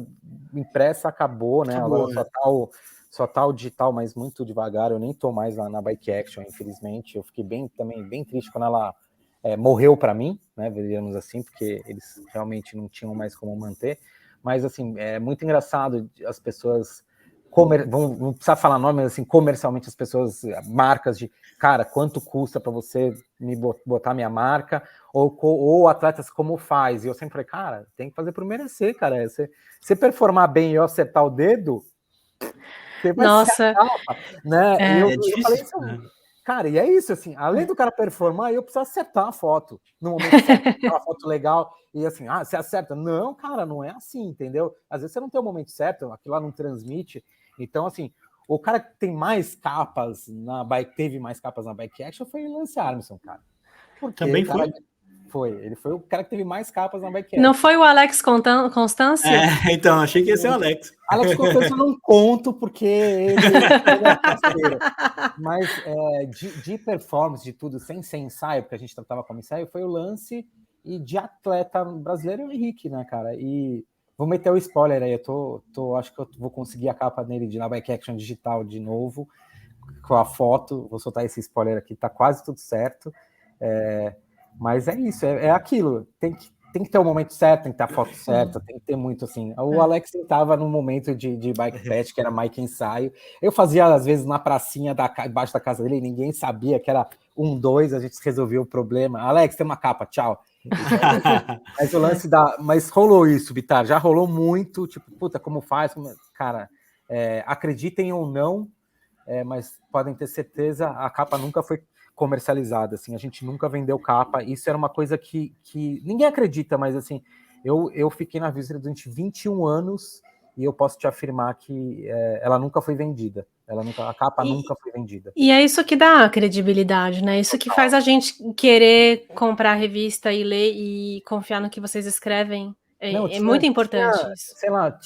impressa acabou, né? Acabou, Agora só tá o digital, mas muito devagar. Eu nem tô mais lá na Bike Action, infelizmente. Eu fiquei também bem triste quando ela morreu para mim, né? Digamos assim, porque eles realmente não tinham mais como manter. Mas, assim, é muito engraçado as pessoas... não precisa falar nome, mas assim, comercialmente as pessoas, marcas de, cara, quanto custa para você me botar minha marca, ou atletas como faz, e eu sempre falei, cara, tem que fazer por merecer, cara, você performar bem e eu acertar o dedo, você vai ser a Nossa, capa, né, e eu falei difícil, isso, né? cara, e é isso, assim, além do cara performar, eu preciso acertar a foto, no momento certo, uma foto legal, e assim, você acerta, não, cara, não é assim, entendeu, às vezes você não tem o momento certo, aquilo lá não transmite. Então, assim, o cara que tem mais capas na bike, teve mais capas na Bike Action foi o Lance Armstrong, cara. Porque Também o cara foi? ele foi o cara que teve mais capas na Bike não Action. foi o Alex Constâncio? Então, achei que ia ser o Alex. Alex Constâncio eu não conto, porque ele é parceiro. Mas de performance, de tudo, sem ser ensaio, porque a gente tratava como ensaio, foi o Lance, e de atleta brasileiro o Henrique, né, cara? E vou meter o spoiler aí, acho que eu vou conseguir a capa dele na Bike Action digital de novo, com a foto, vou soltar esse spoiler aqui, tá quase tudo certo. Mas é isso, é aquilo, tem que ter o momento certo, tem que ter a foto certa, tem que ter muito assim. O Alex estava num momento de bike patch, que era Mike ensaio. Eu fazia, às vezes, na pracinha embaixo da casa dele, e ninguém sabia que era 2, a gente resolveu o problema. Alex, tem uma capa, tchau. Mas o lance Mas rolou isso, Vitar, já rolou muito, tipo, puta, como faz? Cara, acreditem ou não, mas podem ter certeza, a capa nunca foi comercializada, assim, a gente nunca vendeu capa, isso era uma coisa que ninguém acredita, mas assim, eu fiquei na Vizsla durante 21 anos e eu posso te afirmar que ela nunca foi vendida, a capa nunca foi vendida. E é isso que dá credibilidade, né? Isso que faz a gente querer comprar a revista e ler e confiar no que vocês escrevem. Não, É muito importante isso. sei lá,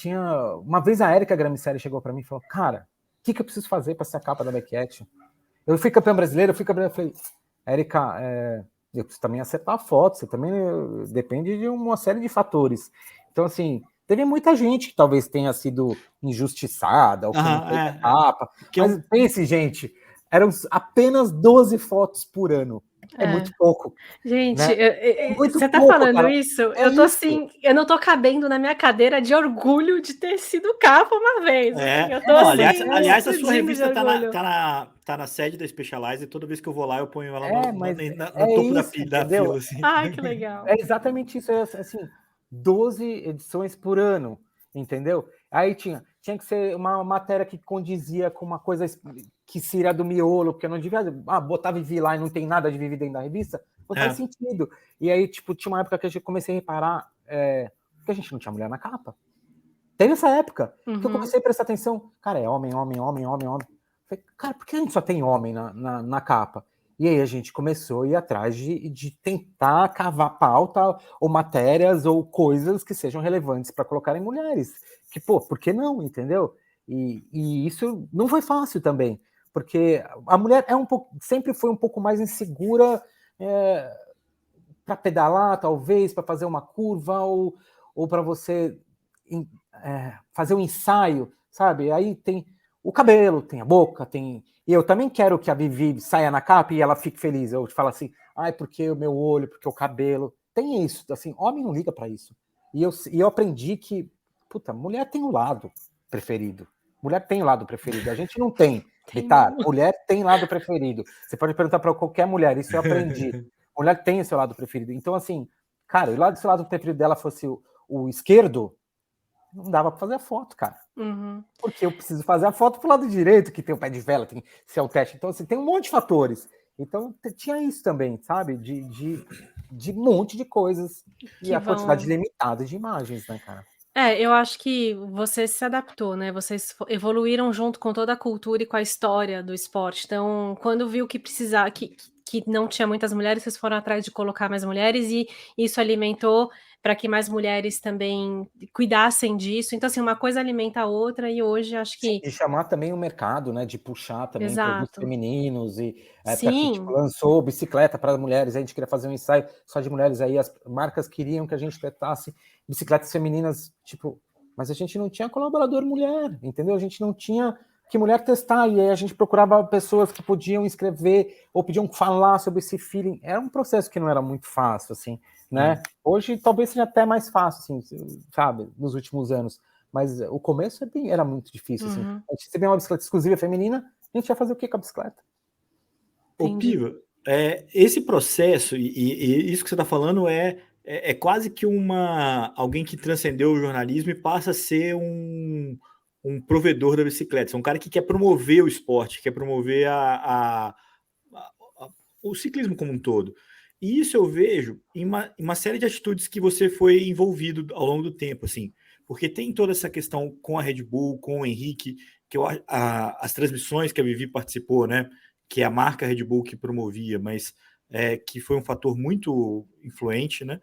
uma vez a Érica Gramiceli chegou para mim e falou, cara, o que eu preciso fazer para ser a capa da Bike Action? Eu fui campeão brasileiro, eu falei, Érica, eu preciso também acertar a foto, você também depende de uma série de fatores. Então, assim, teve muita gente que talvez tenha sido injustiçada, ou que não teve a capa, mas pense, gente, eram apenas 12 fotos por ano. É muito pouco. Gente, né? você tá falando cara. Isso? Eu tô isso. assim, eu não tô cabendo na minha cadeira de orgulho de ter sido capa uma vez. Assim, eu tô assim, aliás, a sua revista tá na sede da Specialized, e toda vez que eu vou lá, eu ponho ela no topo da fila. Assim. Ai, que legal. É exatamente isso, assim, 12 edições por ano, entendeu? Aí tinha que ser uma matéria que condizia com uma coisa que seria do miolo, porque eu não devia botar Vivi lá e não tem nada de Vivi dentro da revista, não faz sentido. E aí, tipo, tinha uma época que eu comecei a reparar que a gente não tinha mulher na capa. Teve essa época que eu comecei a prestar atenção, cara, é homem. Falei, cara, por que a gente só tem homem na capa? E aí a gente começou a ir atrás de tentar cavar pauta ou matérias ou coisas que sejam relevantes para colocar em mulheres. Que, pô, por que não, entendeu? E isso não foi fácil também, porque a mulher sempre foi um pouco mais insegura para pedalar, talvez, para fazer uma curva, ou para você fazer um ensaio, sabe? Aí tem o cabelo, tem a boca, tem... E eu também quero que a Vivi saia na capa e ela fique feliz. Eu falo assim, porque o meu olho, porque o cabelo. Tem isso, assim, homem não liga para isso. E eu aprendi que, puta, mulher tem um lado preferido. Mulher tem lado preferido. A gente não tem. Vitar, mulher tem lado preferido. Você pode perguntar para qualquer mulher, isso eu aprendi. Mulher tem o seu lado preferido. Então, assim, cara, se o lado preferido dela fosse o esquerdo, não dava para fazer a foto, cara. Porque eu preciso fazer a foto pro lado direito, que tem o pé de vela, tem se é o teste. Então, assim, tem um monte de fatores. Então, tinha isso também, sabe? De um monte de coisas. E a quantidade limitada de imagens, né, cara? Eu acho que você se adaptou, né? Vocês evoluíram junto com toda a cultura e com a história do esporte. Então, quando viu que precisava, que que não tinha muitas mulheres, vocês foram atrás de colocar mais mulheres e isso alimentou para que mais mulheres também cuidassem disso. Então, assim, uma coisa alimenta a outra e hoje acho Sim, que de chamar também o mercado, né, de puxar também produtos exato. femininos e a época que, tipo, Sim, lançou bicicleta para mulheres, a gente queria fazer um ensaio só de mulheres, aí as marcas queriam que a gente testasse bicicletas femininas, tipo, mas a gente não tinha colaborador mulher, entendeu? A gente não tinha que mulher testar, e aí a gente procurava pessoas que podiam escrever ou podiam falar sobre esse feeling. Era um processo que não era muito fácil, assim, né? Hoje talvez seja até mais fácil, assim, sabe, nos últimos anos. Mas o começo era muito difícil, assim. uhum, A gente recebia uma bicicleta exclusiva feminina, a gente ia fazer o que com a bicicleta? Ô, entendi. Piva, esse processo, e isso que você está falando é quase que alguém que transcendeu o jornalismo e passa a ser um provedor da bicicleta. É um cara que quer promover o esporte, quer promover o ciclismo como um todo. E isso eu vejo em uma série de atitudes que você foi envolvido ao longo do tempo, assim, porque tem toda essa questão com a Red Bull, com o Henrique, que as transmissões que a Vivi participou, né? Que é a marca Red Bull que promovia, mas que foi um fator muito influente, né?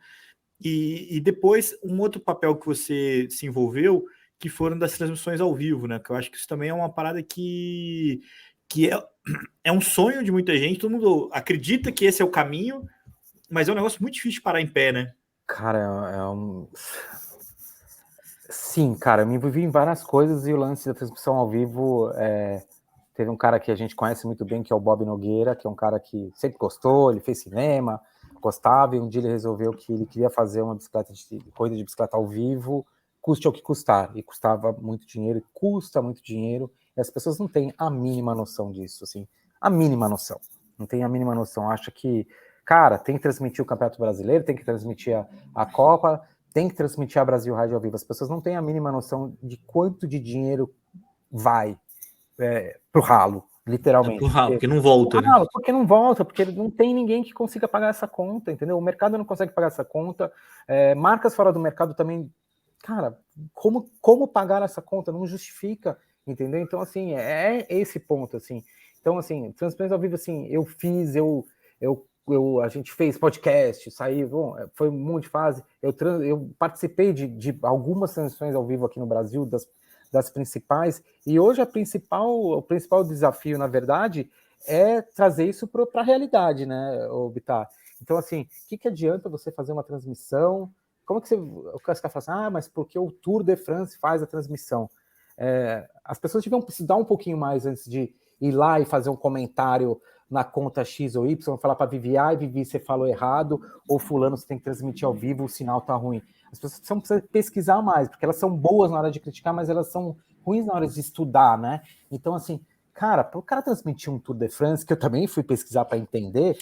E depois, um outro papel que você se envolveu, que foram das transmissões ao vivo, né? Que eu acho que isso também é uma parada que é um sonho de muita gente, todo mundo acredita que esse é o caminho, mas é um negócio muito difícil de parar em pé, né? Cara, sim, cara, eu me envolvi em várias coisas e o lance da transmissão ao vivo, teve um cara que a gente conhece muito bem, que é o Bob Nogueira, que é um cara que sempre gostou, ele fez cinema, gostava, e um dia ele resolveu que ele queria fazer uma corrida de bicicleta ao vivo, custe o que custar, e custava muito dinheiro, e custa muito dinheiro, e as pessoas não têm a mínima noção disso, assim, a mínima noção, não tem a mínima noção, acha que, cara, tem que transmitir o Campeonato Brasileiro, tem que transmitir a Copa, tem que transmitir a Brasil Rádio ao vivo, as pessoas não têm a mínima noção de quanto de dinheiro vai pro ralo, literalmente. Porque não volta, né? Porque não volta, porque não tem ninguém que consiga pagar essa conta, entendeu? O mercado não consegue pagar essa conta, marcas fora do mercado também, cara, como pagar essa conta? Não justifica, entendeu? Então, assim, é esse ponto, assim. Então, assim, transmissões ao vivo, assim, a gente fez podcast, saiu, bom, foi um monte de fase, eu participei de algumas transmissões ao vivo aqui no Brasil, das principais, e hoje o principal desafio, na verdade, é trazer isso para a realidade, né, Bitar? Então, assim, o que adianta você fazer uma transmissão? Como que o cara fala assim, mas porque o Tour de France faz a transmissão? As pessoas deviam estudar um pouquinho mais antes de ir lá e fazer um comentário na conta X ou Y, falar para Vivi, Vivi, você falou errado, ou fulano, você tem que transmitir ao vivo, o sinal tá ruim. As pessoas precisam pesquisar mais, porque elas são boas na hora de criticar, mas elas são ruins na hora de estudar, né? Então, assim, cara, para o cara transmitir um Tour de France, que eu também fui pesquisar para entender,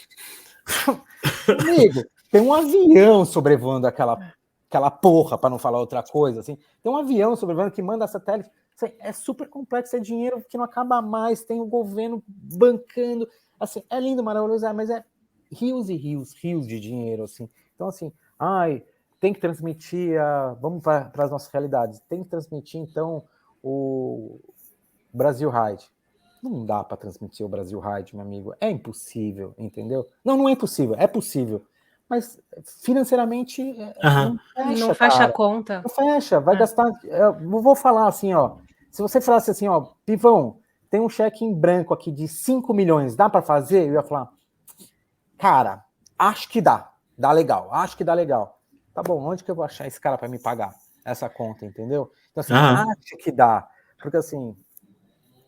amigo, tem um avião sobrevoando aquela porra, para não falar outra coisa, assim, tem um avião sobrevoando que manda satélite, é super complexo, é dinheiro que não acaba mais, tem o governo bancando, assim, é lindo, maravilhoso, mas é rios e rios de dinheiro, assim. Então, assim, tem que transmitir, vamos para as nossas realidades, tem que transmitir, então, o Brasil Ride. Não dá para transmitir o Brasil Ride, meu amigo, é impossível, entendeu? Não é impossível, é possível, mas financeiramente Não fecha a conta. não fecha, vai gastar, vou falar assim, ó, se você falasse assim, ó, Pivão, tem um cheque em branco aqui de 5 milhões, dá para fazer? Eu ia falar, cara, acho que dá legal, acho que dá legal. Tá bom, onde que eu vou achar esse cara para me pagar essa conta, entendeu? Então, assim, acho que dá, porque assim,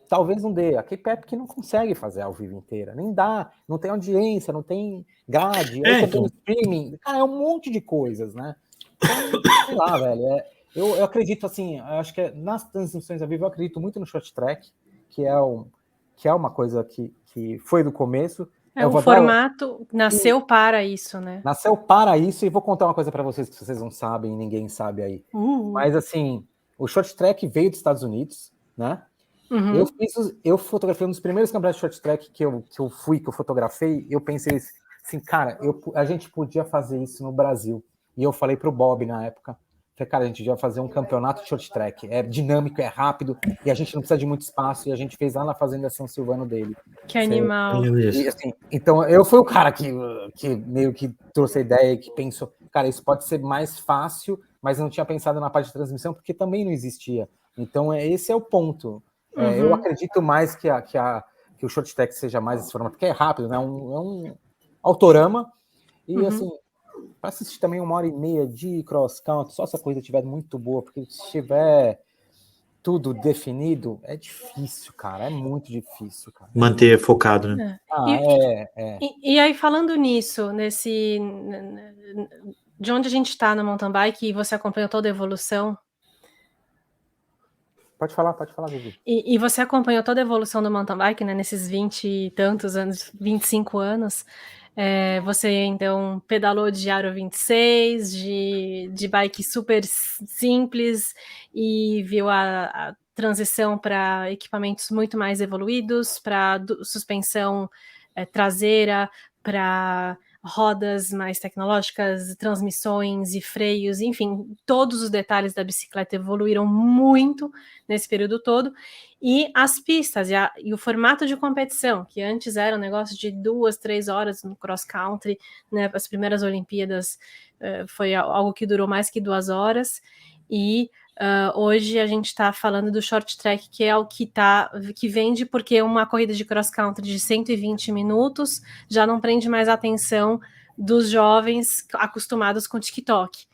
talvez não dê. A K-Pep que não consegue fazer ao vivo inteira, nem dá, não tem audiência, não tem grade, aí tem streaming, cara, é um monte de coisas, né? Então, sei lá, velho, eu acredito assim, eu acho que nas transmissões ao vivo eu acredito muito no short track, que é uma coisa que foi do começo. O formato nasceu para isso, né? Nasceu para isso, e vou contar uma coisa para vocês que vocês não sabem, ninguém sabe aí. Mas assim, o short track veio dos Estados Unidos, né? Uhum. Eu fotografei um dos primeiros campeonatos de short track que eu fotografei, eu pensei assim, cara, a gente podia fazer isso no Brasil. E eu falei pro Bob na época, falei, cara, a gente vai fazer um campeonato de short track. É dinâmico, é rápido, e a gente não precisa de muito espaço, e a gente fez lá na Fazenda São Silvano dele. Que animal. E, assim, então, eu fui o cara que meio que trouxe a ideia, que pensou, cara, isso pode ser mais fácil, mas eu não tinha pensado na parte de transmissão, porque também não existia. Então, esse é o ponto. Eu acredito mais que o short track seja mais esse formato, porque é rápido, né? É um autorama, e assim, para assistir também 1h30 de cross country, só se a corrida estiver muito boa, porque se estiver tudo definido, é difícil, cara, é muito difícil, cara. Manter focado, né? E aí, falando nisso, de onde a gente está no mountain bike, e você acompanhou toda a evolução. Pode falar, Vivi. E você acompanhou toda a evolução do mountain bike, né, nesses 20 e tantos anos, 25 anos. Você, então, pedalou de aro 26, de bike super simples, e viu a transição para equipamentos muito mais evoluídos, para suspensão traseira, para rodas mais tecnológicas, transmissões e freios, enfim, todos os detalhes da bicicleta evoluíram muito nesse período todo, e as pistas e o formato de competição, que antes era um negócio de 2-3 horas no cross country, né, as primeiras Olimpíadas foi algo que durou mais que 2 horas, e hoje a gente está falando do short track, que é o que vende, porque uma corrida de cross country de 120 minutos já não prende mais a atenção dos jovens acostumados com TikTok.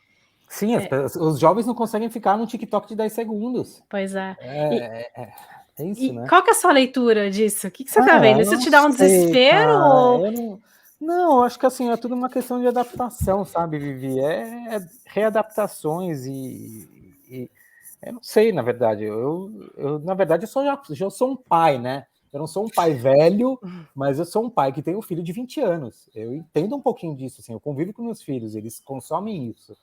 Sim, os jovens não conseguem ficar no TikTok de 10 segundos. Pois é. É isso, né? Qual que é a sua leitura disso? O que você está vendo? Isso te dá um desespero? Não, acho que assim, é tudo uma questão de adaptação, sabe, Vivi? É readaptações e eu não sei, na verdade. Na verdade, eu sou um pai, né? Eu não sou um pai velho, mas eu sou um pai que tem um filho de 20 anos. Eu entendo um pouquinho disso, assim, eu convivo com meus filhos, eles consomem isso.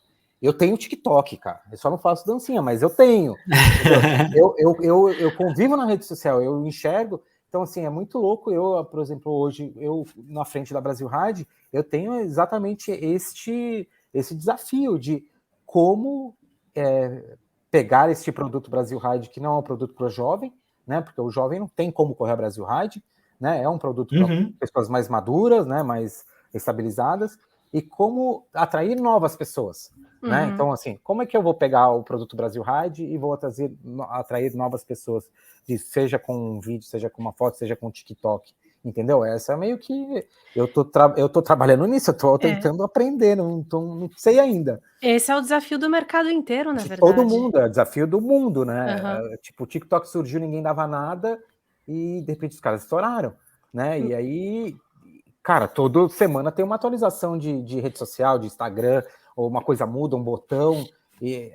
Eu tenho TikTok, cara. Eu só não faço dancinha, mas eu tenho. Eu convivo na rede social, eu enxergo. Então, assim, é muito louco. Eu, por exemplo, hoje, na frente da Brasil Ride, eu tenho exatamente esse desafio de como pegar este produto Brasil Ride, que não é um produto para o jovem, né? Porque o jovem não tem como correr a Brasil Ride, né? É um produto para pessoas mais maduras, né? Mais estabilizadas, e como atrair novas pessoas. Né? Então, assim, como é que eu vou pegar o produto Brasil Ride e vou atrair novas pessoas, seja com um vídeo, seja com uma foto, seja com um TikTok, entendeu? Essa é meio que... Eu tô trabalhando nisso, eu tô tentando aprender, não sei ainda. Esse é o desafio do mercado inteiro, na verdade. Todo mundo, é o desafio do mundo, né? Tipo, o TikTok surgiu, ninguém dava nada, e de repente os caras estouraram, né? E aí, cara, toda semana tem uma atualização de rede social, de Instagram, ou uma coisa muda, um botão, e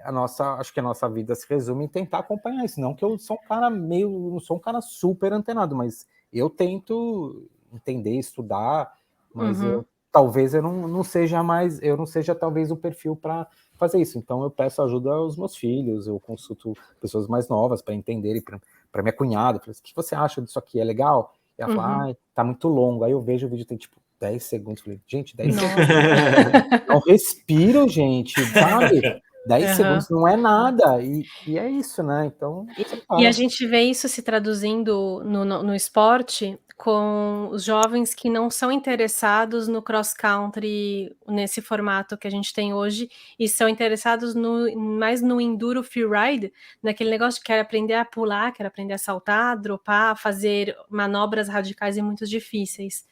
acho que a nossa vida se resume em tentar acompanhar isso. Não que eu sou um cara não sou um cara super antenado, mas eu tento entender, estudar, mas talvez eu não seja talvez o perfil para fazer isso. Então eu peço ajuda aos meus filhos, eu consulto pessoas mais novas para entenderem, para minha cunhada, o que você acha disso aqui, é legal? E ela fala, tá muito longo. Aí eu vejo o vídeo, tem tipo 10 segundos. Falei, gente, 10 segundos. Não respiro, gente, sabe? 10 segundos não é nada. E é isso, né? Então. E a gente vê isso se traduzindo no esporte com os jovens que não são interessados no cross-country nesse formato que a gente tem hoje e são interessados mais no enduro freeride, naquele negócio de quer aprender a pular, quer aprender a saltar, dropar, fazer manobras radicais e muito difíceis.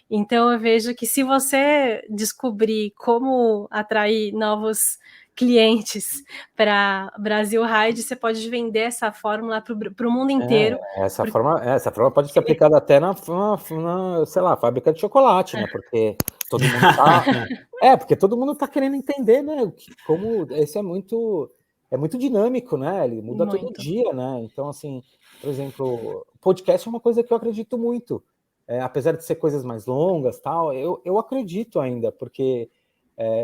Então eu vejo que se você descobrir como atrair novos clientes para Brasil Ride, você pode vender essa fórmula para o mundo inteiro. Essa forma pode ser aplicada até na sei lá, fábrica de chocolate, né? Porque todo mundo tá. Porque todo mundo tá querendo entender, né? Como esse é muito dinâmico, né? Ele muda todo dia, né? Então, assim, por exemplo, podcast é uma coisa que eu acredito muito. Apesar de ser coisas mais longas, tal, eu acredito ainda, porque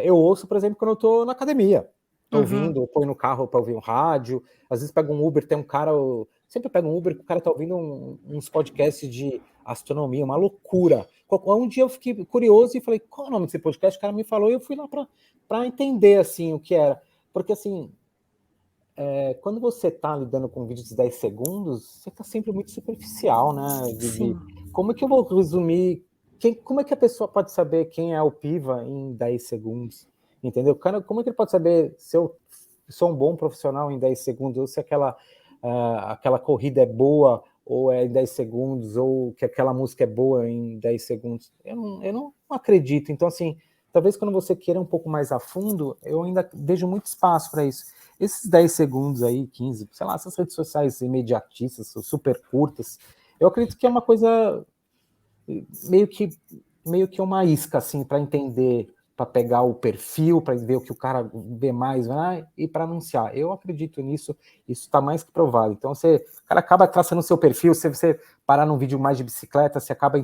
eu ouço, por exemplo, quando eu tô na academia. Tô ouvindo, eu ponho no carro para ouvir um rádio, às vezes pego um Uber, tem um cara, sempre pego um Uber que o cara tá ouvindo uns podcasts de astronomia, uma loucura. Um dia eu fiquei curioso e falei, qual é o nome desse podcast? O cara me falou e eu fui lá para entender, assim, o que era. Porque assim, quando você está lidando com vídeos de 10 segundos, você está sempre muito superficial, né, Vivi? Sim. Como é que eu vou resumir? Como é que a pessoa pode saber quem é o Piva em 10 segundos? Entendeu? Cara, como é que ele pode saber se eu sou um bom profissional em 10 segundos, ou se aquela corrida é boa, ou é em 10 segundos, ou que aquela música é boa em 10 segundos? Eu não acredito. Então, assim, talvez quando você queira um pouco mais a fundo, eu ainda vejo muito espaço para isso. Esses 10 segundos aí, 15, sei lá, essas redes sociais imediatistas, super curtas, eu acredito que é uma coisa meio que uma isca, assim, para entender, para pegar o perfil, para ver o que o cara vê mais, né, e para anunciar. Eu acredito nisso, isso está mais que provado. Então, o cara acaba traçando o seu perfil, se você parar num vídeo mais de bicicleta, você acaba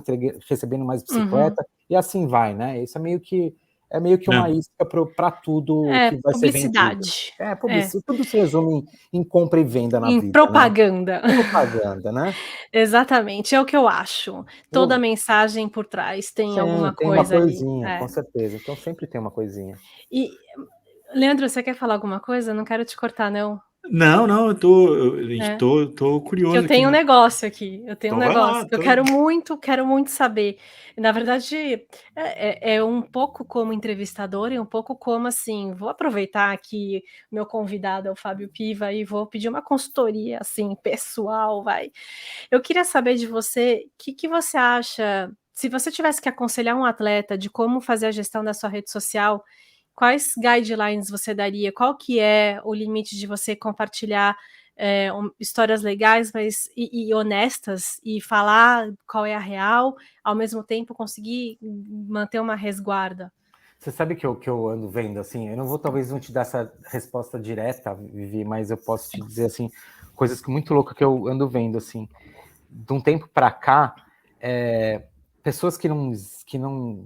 recebendo mais bicicleta, e assim vai, né? Isso é meio que uma isca para tudo que vai ser vendido. Publicidade. Publicidade. Tudo se resume em compra e venda na Em vida, né? propaganda. Propaganda, né? Exatamente, é o que eu acho. Toda mensagem por trás tem alguma Tem uma coisa ali. coisinha, com certeza. Então sempre tem uma coisinha. E, Leandro, você quer falar alguma coisa? Não quero te cortar, não. Não, É. tô Que eu curioso aqui. tenho um negócio aqui, Então vai lá. que eu quero muito saber. Na verdade, é um pouco como entrevistador e um pouco como assim, vou aproveitar que meu convidado é o Fábio Piva e vou pedir uma consultoria assim, pessoal, vai. Eu queria saber de você, o que você acha, se você tivesse que aconselhar um atleta de como fazer a gestão da sua rede social, quais guidelines você daria? Qual que é o limite de você compartilhar histórias legais, mas e honestas, e falar qual é a real, ao mesmo tempo conseguir manter uma resguarda? Você sabe que eu ando vendo, assim, eu não vou, talvez, não te dar essa resposta direta, Vivi, mas eu posso te dizer, assim, coisas muito loucas que eu ando vendo, assim. De um tempo para cá, pessoas que não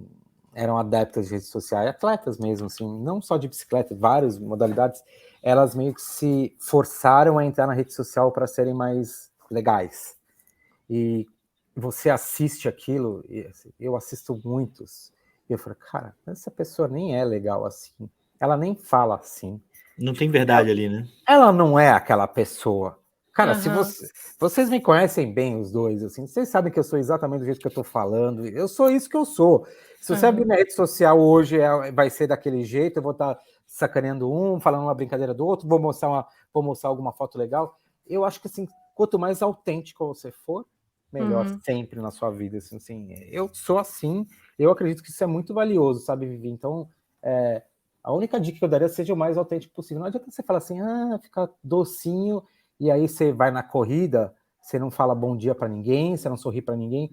eram adeptas de redes sociais, atletas mesmo, assim, não só de bicicleta, várias modalidades, elas meio que se forçaram a entrar na rede social para serem mais legais. E você assiste aquilo, e assim, eu assisto muitos, e eu falo, cara, essa pessoa nem é legal assim, ela nem fala assim. Não tem verdade ali, né? Ela não é aquela pessoa. Cara, se Aham. vocês me conhecem bem, os dois, assim, vocês sabem que eu sou exatamente do jeito que eu tô falando, eu sou isso que eu sou. Se você abrir minha rede social hoje, vai ser daquele jeito, eu vou estar sacaneando um, falando uma brincadeira do outro, vou mostrar alguma foto legal. Eu acho que, assim, quanto mais autêntico você for, melhor sempre na sua vida, assim, eu sou assim, eu acredito que isso é muito valioso, sabe, Vivi? Então, a única dica que eu daria é seja o mais autêntico possível. Não adianta você falar assim, fica docinho, e aí você vai na corrida, você não fala bom dia para ninguém, você não sorri para ninguém.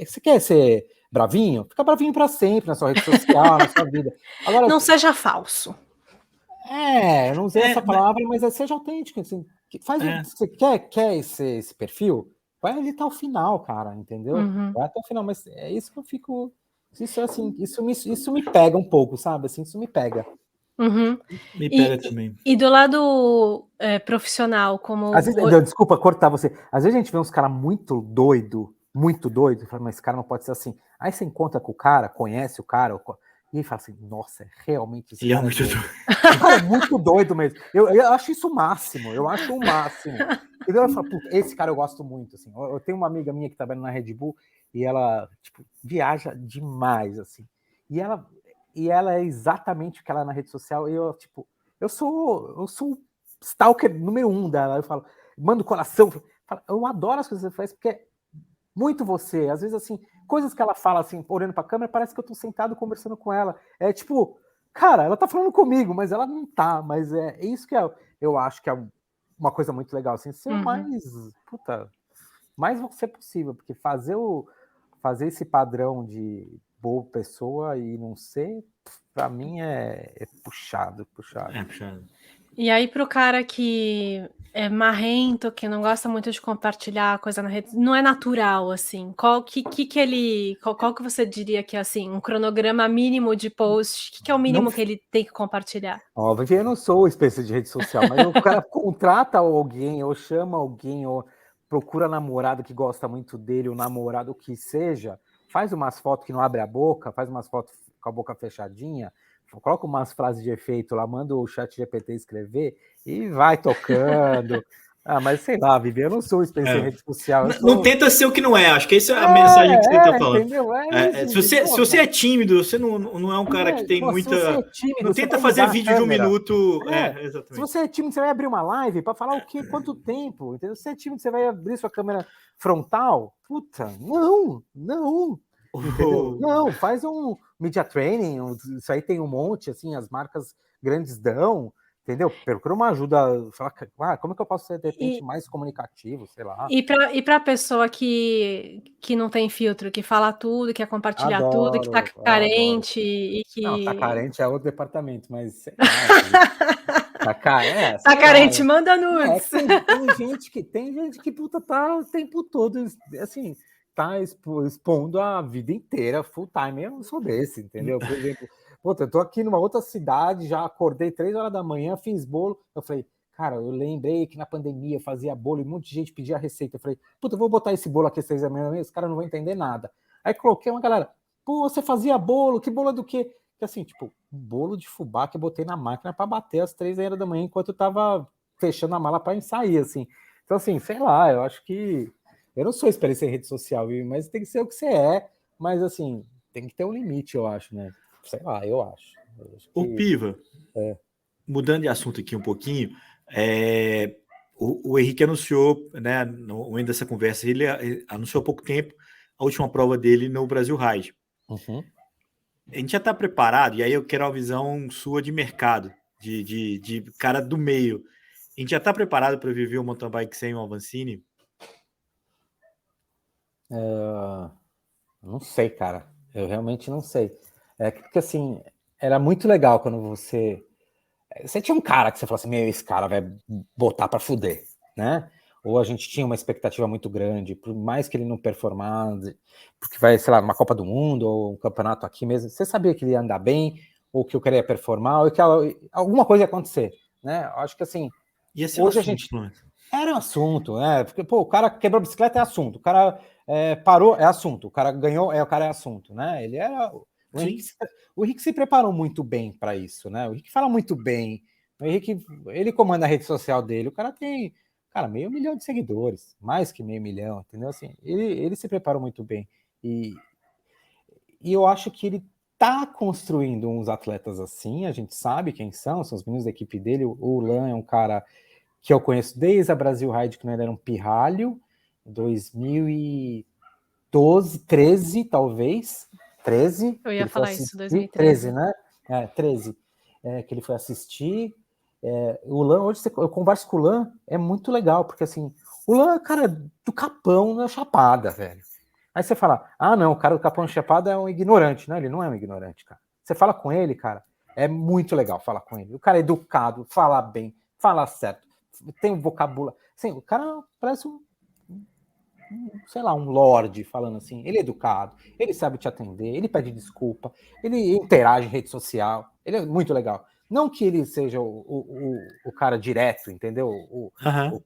Você quer ser bravinho? Fica bravinho para sempre na sua rede social, na sua vida. Agora, Não seja falso. eu não usei essa palavra, mas seja autêntico. Assim, você quer esse perfil? Vai ali até o final, cara, entendeu? Vai até o final, mas é isso que eu fico. Isso assim, isso me pega um pouco, sabe? Assim, isso me pega. Me pega também. E do lado profissional, como. Às vezes, desculpa cortar você. Às vezes a gente vê uns caras muito doido, e fala, mas esse cara não pode ser assim. Aí você encontra com o cara, conhece o cara, e fala assim, nossa, realmente esse cara é doido. O cara é muito doido mesmo. Eu acho isso o máximo, eu acho o máximo. E daí eu falo, puta, esse cara eu gosto muito, assim. Eu tenho uma amiga minha que trabalha na Red Bull e ela, tipo, viaja demais, assim. E ela é exatamente o que ela é na rede social. E eu, tipo, eu sou o stalker número 1 dela. Eu falo, mando coração. Eu adoro as coisas que você faz, porque é muito você. Às vezes, assim, coisas que ela fala, assim, olhando pra câmera, parece que eu tô sentado conversando com ela. É tipo, cara, ela tá falando comigo, mas ela não tá. Mas é isso que eu acho que é uma coisa muito legal, assim, ser o mais você possível, porque fazer esse padrão de boa pessoa e não ser, pra mim é puxado. É puxado. E aí, pro cara que é marrento, que não gosta muito de compartilhar coisa na rede, não é natural, assim. Qual que você diria que é, assim, um cronograma mínimo de post? O que é o mínimo que ele tem que compartilhar? Óbvio, eu não sou especialista de rede social, mas o cara contrata alguém, ou chama alguém, ou procura namorado que gosta muito dele, ou namorado, o que seja, faz umas fotos que não abre a boca, faz umas fotos com a boca fechadinha, coloca umas frases de efeito lá, manda o chat GPT escrever e vai tocando. Mas sei lá, Vivi, eu não sou especialista em rede social. Não tenta ser o que não é, acho que essa é a mensagem que você está falando. Entendeu? Se você é tímido, você não é um cara que tem muita... Se você é tímido, não tenta fazer vídeo de 1 minuto. Exatamente. Se você é tímido, você vai abrir uma live para falar o quê? Quanto tempo? Entendeu? Se você é tímido, você vai abrir sua câmera frontal? Puta, não. Entendeu? Não, faz um media training, isso aí tem um monte, assim, as marcas grandes dão, entendeu? Procura uma ajuda, fala, como é que eu posso ser, de repente, mais comunicativo, sei lá. E para a pessoa que não tem filtro, que fala tudo, que quer compartilhar tudo, que tá carente e que... Não, tá carente é outro departamento, mas sei lá. Tá carente, manda nudes. Tem gente que puta, tá o tempo todo, assim, tá expondo a vida inteira, full time. Eu não sou desse, entendeu? Por exemplo, eu tô aqui numa outra cidade, já acordei 3 horas da manhã, fiz bolo. Eu falei, cara, eu lembrei que na pandemia eu fazia bolo e um monte de gente pedia receita. Eu falei, eu vou botar esse bolo aqui às 6 da manhã, os caras não vão entender nada. Aí coloquei uma galera, você fazia bolo? Que bolo é do quê? Que assim, tipo, bolo de fubá que eu botei na máquina para bater às 3 horas da manhã enquanto eu tava fechando a mala para sair, assim. Então, assim, sei lá, eu acho que eu não sou especialista em rede social, mas tem que ser o que você é, mas assim, tem que ter um limite, eu acho, né? Sei lá, eu acho. O Piva, mudando de assunto aqui um pouquinho, o Henrique anunciou, né, no meio dessa conversa, ele anunciou há pouco tempo a última prova dele no Brasil Ride. Uhum. A gente já está preparado, e aí eu quero uma visão sua de mercado, de cara do meio. A gente já está preparado para viver o mountain bike sem o Avancini? Não sei, cara. Eu realmente não sei. Porque assim, era muito legal quando você tinha um cara que você falou assim, esse cara vai botar para fuder, né? Ou a gente tinha uma expectativa muito grande, por mais que ele não performasse, porque vai, sei lá, uma Copa do Mundo, ou um campeonato aqui mesmo, você sabia que ele ia andar bem, ou que o cara ia performar, ou que alguma coisa ia acontecer, né? Eu acho que assim, hoje a gente... Era um assunto, né? Porque, o cara quebrou a bicicleta é assunto, o cara parou é assunto, o cara ganhou o cara é assunto, né? Ele era... O Henrique se preparou muito bem para isso, né? O Henrique fala muito bem. O Henrique, ele comanda a rede social dele. O cara tem, 500 mil de seguidores, mais que 500 mil, entendeu? Assim, ele se preparou muito bem. E eu acho que ele tá construindo uns atletas assim, a gente sabe quem são os meninos da equipe dele. O Lan é um cara que eu conheço desde a Brasil Ride, que ele era um pirralho, 2012, 13, talvez. 13. Eu ia falar isso, 2013. 13, né? 13. Que ele foi assistir. O Lan, hoje eu converso com o Lan, é muito legal, porque assim, o Lan, cara, do Capão na Chapada, velho. Aí você fala, não, o cara do Capão na Chapada é um ignorante, né? Ele não é um ignorante, cara. Você fala com ele, cara, é muito legal falar com ele. O cara é educado, fala bem, fala certo, tem um vocabulário. Assim, o cara parece sei lá, um lorde falando assim. Ele é educado, ele sabe te atender, ele pede desculpa, ele interage em rede social, ele é muito legal. Não que ele seja o cara direto, entendeu? O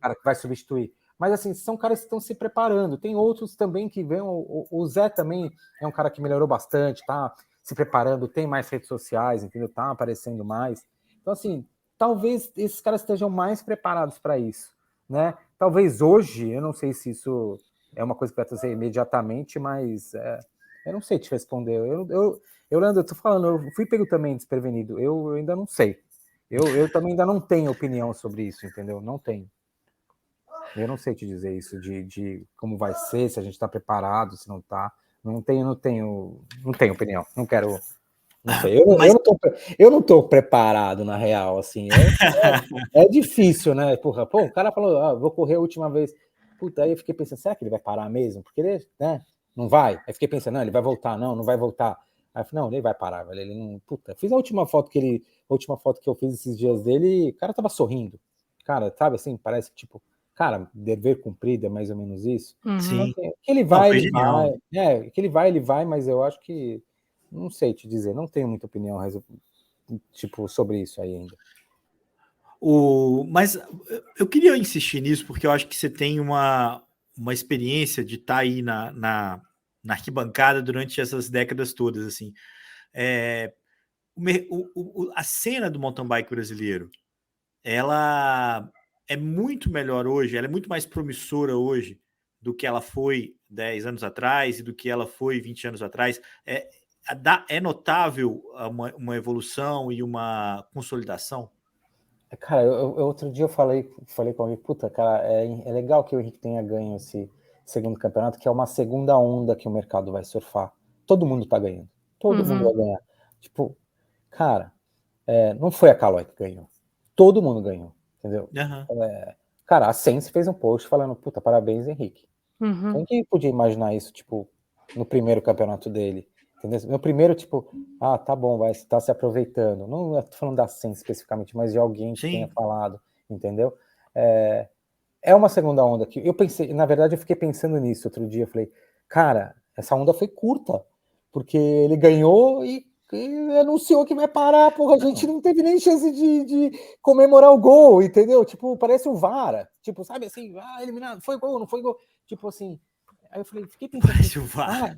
cara que vai substituir. Mas assim, são caras que estão se preparando. Tem outros também que vêm. O Zé também é um cara que melhorou bastante, tá se preparando, tem mais redes sociais, entendeu? Tá aparecendo mais. Então, assim, talvez esses caras estejam mais preparados para isso, né? Talvez hoje, eu não sei se isso é uma coisa que vai trazer imediatamente, mas eu não sei te responder. Leandro, eu tô falando, eu fui pego também desprevenido. Eu ainda não sei. Eu também ainda não tenho opinião sobre isso, entendeu? Não tenho. Eu não sei te dizer isso de como vai ser, se a gente está preparado, se não está. Não tenho opinião. Não quero. Não sei. Eu não tô preparado, na real, assim. É difícil, né? Porra, o cara falou, vou correr a última vez. Puta, aí eu fiquei pensando, será que ele vai parar mesmo? Porque ele, né, não vai. Aí fiquei pensando, não, ele vai voltar, não vai voltar. Aí eu falei, não, ele vai parar, velho. Ele não. Puta, fiz a última foto que eu fiz esses dias dele, o cara tava sorrindo. Cara, sabe assim, parece que, tipo, cara, dever cumprido é mais ou menos isso. Sim. Então, que ele vai, ele vai, mas eu acho que não sei te dizer, não tenho muita opinião tipo sobre isso aí ainda. Mas eu queria insistir nisso porque eu acho que você tem uma experiência de estar aí na arquibancada durante essas décadas todas, assim. a cena do mountain bike brasileiro, ela é muito melhor hoje, ela é muito mais promissora hoje do que ela foi 10 anos atrás e do que ela foi 20 anos atrás. É notável uma evolução e uma consolidação? Cara, outro dia eu falei com alguém, puta, cara, é legal que o Henrique tenha ganho esse segundo campeonato, que é uma segunda onda que o mercado vai surfar. Todo mundo tá ganhando. Todo mundo vai ganhar. Tipo, cara, não foi a Caloi que ganhou. Todo mundo ganhou, entendeu? Cara, a Sense fez um post falando, puta, parabéns, Henrique. Quem que podia imaginar isso, tipo, no primeiro campeonato dele? Entendeu? No primeiro, tipo, tá bom, vai estar se aproveitando. Não tô falando da Sense especificamente, mas de alguém que tenha falado, entendeu? É uma segunda onda que eu pensei, na verdade, eu fiquei pensando nisso outro dia. Eu falei, cara, essa onda foi curta, porque ele ganhou e anunciou que vai parar, porra, a gente não teve nem chance de comemorar o gol, entendeu? Tipo, parece o VAR, tipo, sabe assim, eliminado, foi gol, não foi gol, tipo assim. Aí eu falei, fiquei pensando. Parece o VAR.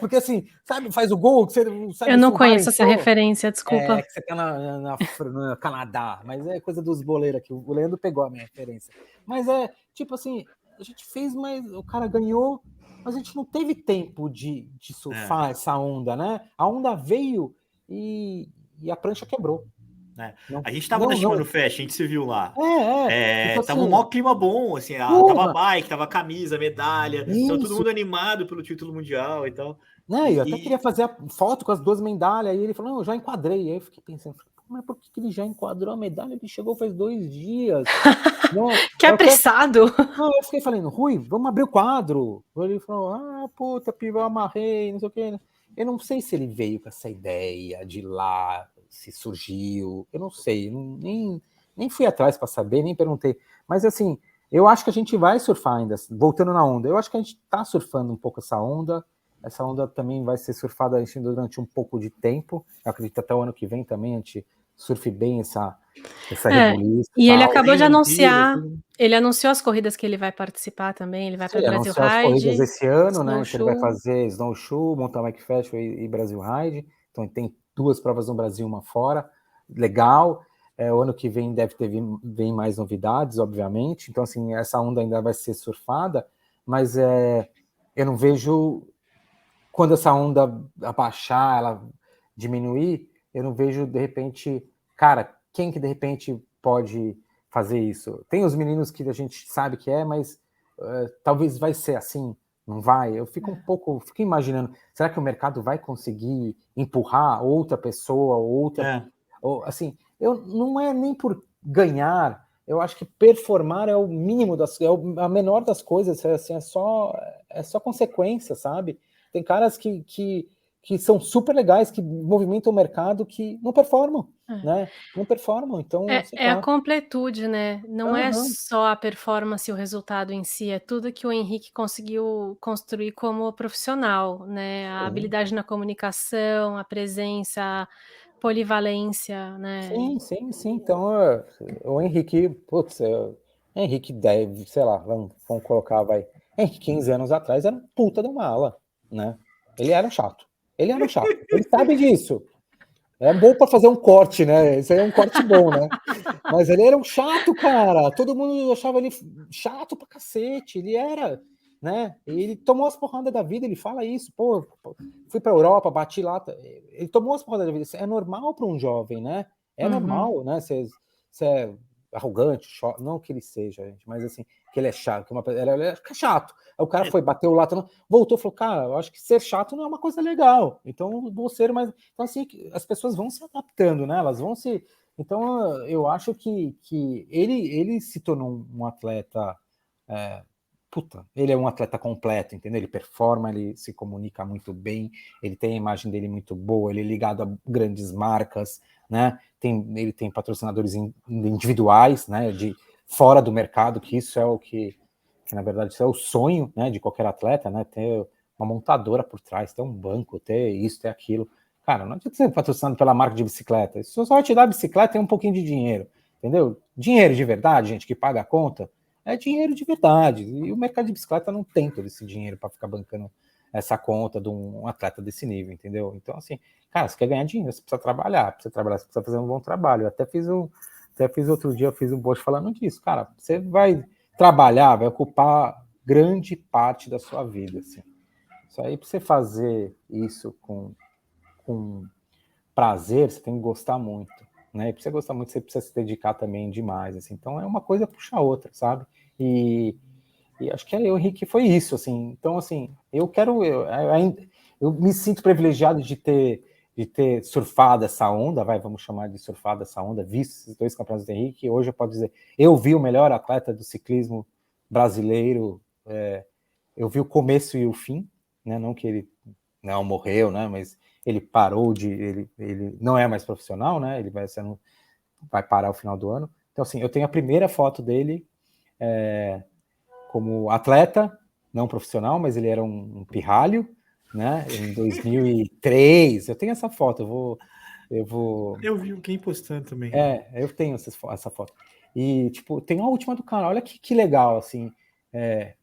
Porque assim, sabe, faz o gol, que você sabe. Eu não conheço essa referência, desculpa. Que você tá no Canadá, mas é coisa dos boleiros aqui. O Leandro pegou a minha referência. Mas tipo assim, a gente fez, mas o cara ganhou, mas a gente não teve tempo de surfar essa onda, né? A onda veio e a prancha quebrou. A gente tava na Shimano Fest, a gente se viu lá. Tipo tava assim, um maior clima bom, assim, tava bike, tava camisa, medalha, tava todo mundo animado pelo título mundial e tal. Eu até queria fazer a foto com as duas medalhas, aí ele falou, não, eu já enquadrei. Aí eu fiquei pensando, mas por que ele já enquadrou a medalha? Ele chegou faz 2 dias. Que apressado! Eu fiquei falando, Rui, vamos abrir o quadro. Ele falou, puta, piva, eu amarrei, não sei o que. Eu não sei se ele veio com essa ideia de lá, se surgiu, eu não sei, nem fui atrás para saber, nem perguntei. Mas assim, eu acho que a gente vai surfar ainda, voltando na onda. Eu acho que a gente tá surfando um pouco essa onda. Essa onda também vai ser surfada durante um pouco de tempo. Eu acredito até o ano que vem também a gente surfe bem essa rebuliça. E ele acabou de anunciar, ele anunciou as corridas que ele vai participar também, ele vai para o Brasil Ride. As corridas esse ano, né? Ele vai fazer Snowshoe, Mountain Bike Festival e Brasil Ride. Então tem 2 provas no Brasil, uma fora. Legal. O ano que vem deve vem mais novidades, obviamente. Então, assim, essa onda ainda vai ser surfada, mas eu não vejo, quando essa onda abaixar, ela diminuir, eu não vejo, de repente, cara, quem que de repente pode fazer isso? Tem os meninos que a gente sabe que mas talvez vai ser assim, não vai? Eu fico fico imaginando, será que o mercado vai conseguir empurrar outra pessoa, ou assim, não é nem por ganhar, eu acho que performar é o mínimo a menor das coisas, assim, é só consequência, sabe? Tem caras que são super legais, que movimentam o mercado, que não performam, né? Não performam, então... a completude, né? Não é só a performance e o resultado em si, é tudo que o Henrique conseguiu construir como profissional, né? A habilidade na comunicação, a presença, a polivalência, né? Sim. Então, o Henrique, Henrique deve, sei lá, vamos colocar, Henrique 15 anos atrás era um puta de uma ala, né? Ele era um chato. Ele sabe disso. É bom para fazer um corte, né? Isso aí é um corte bom, né? Mas ele era um chato, cara. Todo mundo achava ele chato pra cacete. Ele era, né? Ele tomou as porradas da vida, ele fala isso. Pô, fui pra Europa, bati lá. Ele tomou as porradas da vida. Isso é normal para um jovem, né? É normal, né? Você é arrogante, não que ele seja, gente, mas assim, que ele é chato, ele é chato. Aí o cara foi, bateu lá, voltou, falou, cara, eu acho que ser chato não é uma coisa legal, então vou ser mais... Então assim, as pessoas vão se adaptando, né? Elas vão se... Então eu acho que ele se tornou um atleta... ele é um atleta completo, entendeu? Ele performa, ele se comunica muito bem, ele tem a imagem dele muito boa, ele é ligado a grandes marcas, né? Ele tem patrocinadores individuais, né? De fora do mercado, que isso é o que na verdade isso é o sonho, né? De qualquer atleta, né? Ter uma montadora por trás, ter um banco, ter isso, ter aquilo. Cara, não adianta ser patrocinado pela marca de bicicleta. Isso só vai te dar bicicleta e um pouquinho de dinheiro, entendeu? Dinheiro de verdade, gente, que paga a conta, é dinheiro de verdade. E o mercado de bicicleta não tem todo esse dinheiro para ficar bancando essa conta de um atleta desse nível, entendeu? Então, assim, cara, você quer ganhar dinheiro, você precisa trabalhar, você precisa fazer um bom trabalho. Eu até fiz outro dia, eu fiz um post falando disso, cara, você vai trabalhar, vai ocupar grande parte da sua vida, assim. Isso aí, para você fazer isso com prazer, você tem que gostar muito, né? E para você gostar muito, você precisa se dedicar também demais, assim. Então, é uma coisa puxa a outra, sabe? E acho que o Henrique foi isso, assim. Então, assim, eu me sinto privilegiado de ter surfado essa onda, vamos chamar de surfado essa onda, visto esses 2 campeonatos do Henrique. Hoje eu posso dizer, eu vi o melhor atleta do ciclismo brasileiro, eu vi o começo e o fim, né? Não que ele não morreu, né? Mas ele parou ele não é mais profissional, né? Ele vai parar ao final do ano. Então, assim, eu tenho a primeira foto dele como atleta, não profissional, mas ele era um pirralho, né? Em 2003. Eu tenho essa foto, Eu vi alguém postando também. eu tenho essa foto. E, tipo, tem a última do cara, olha que legal, assim.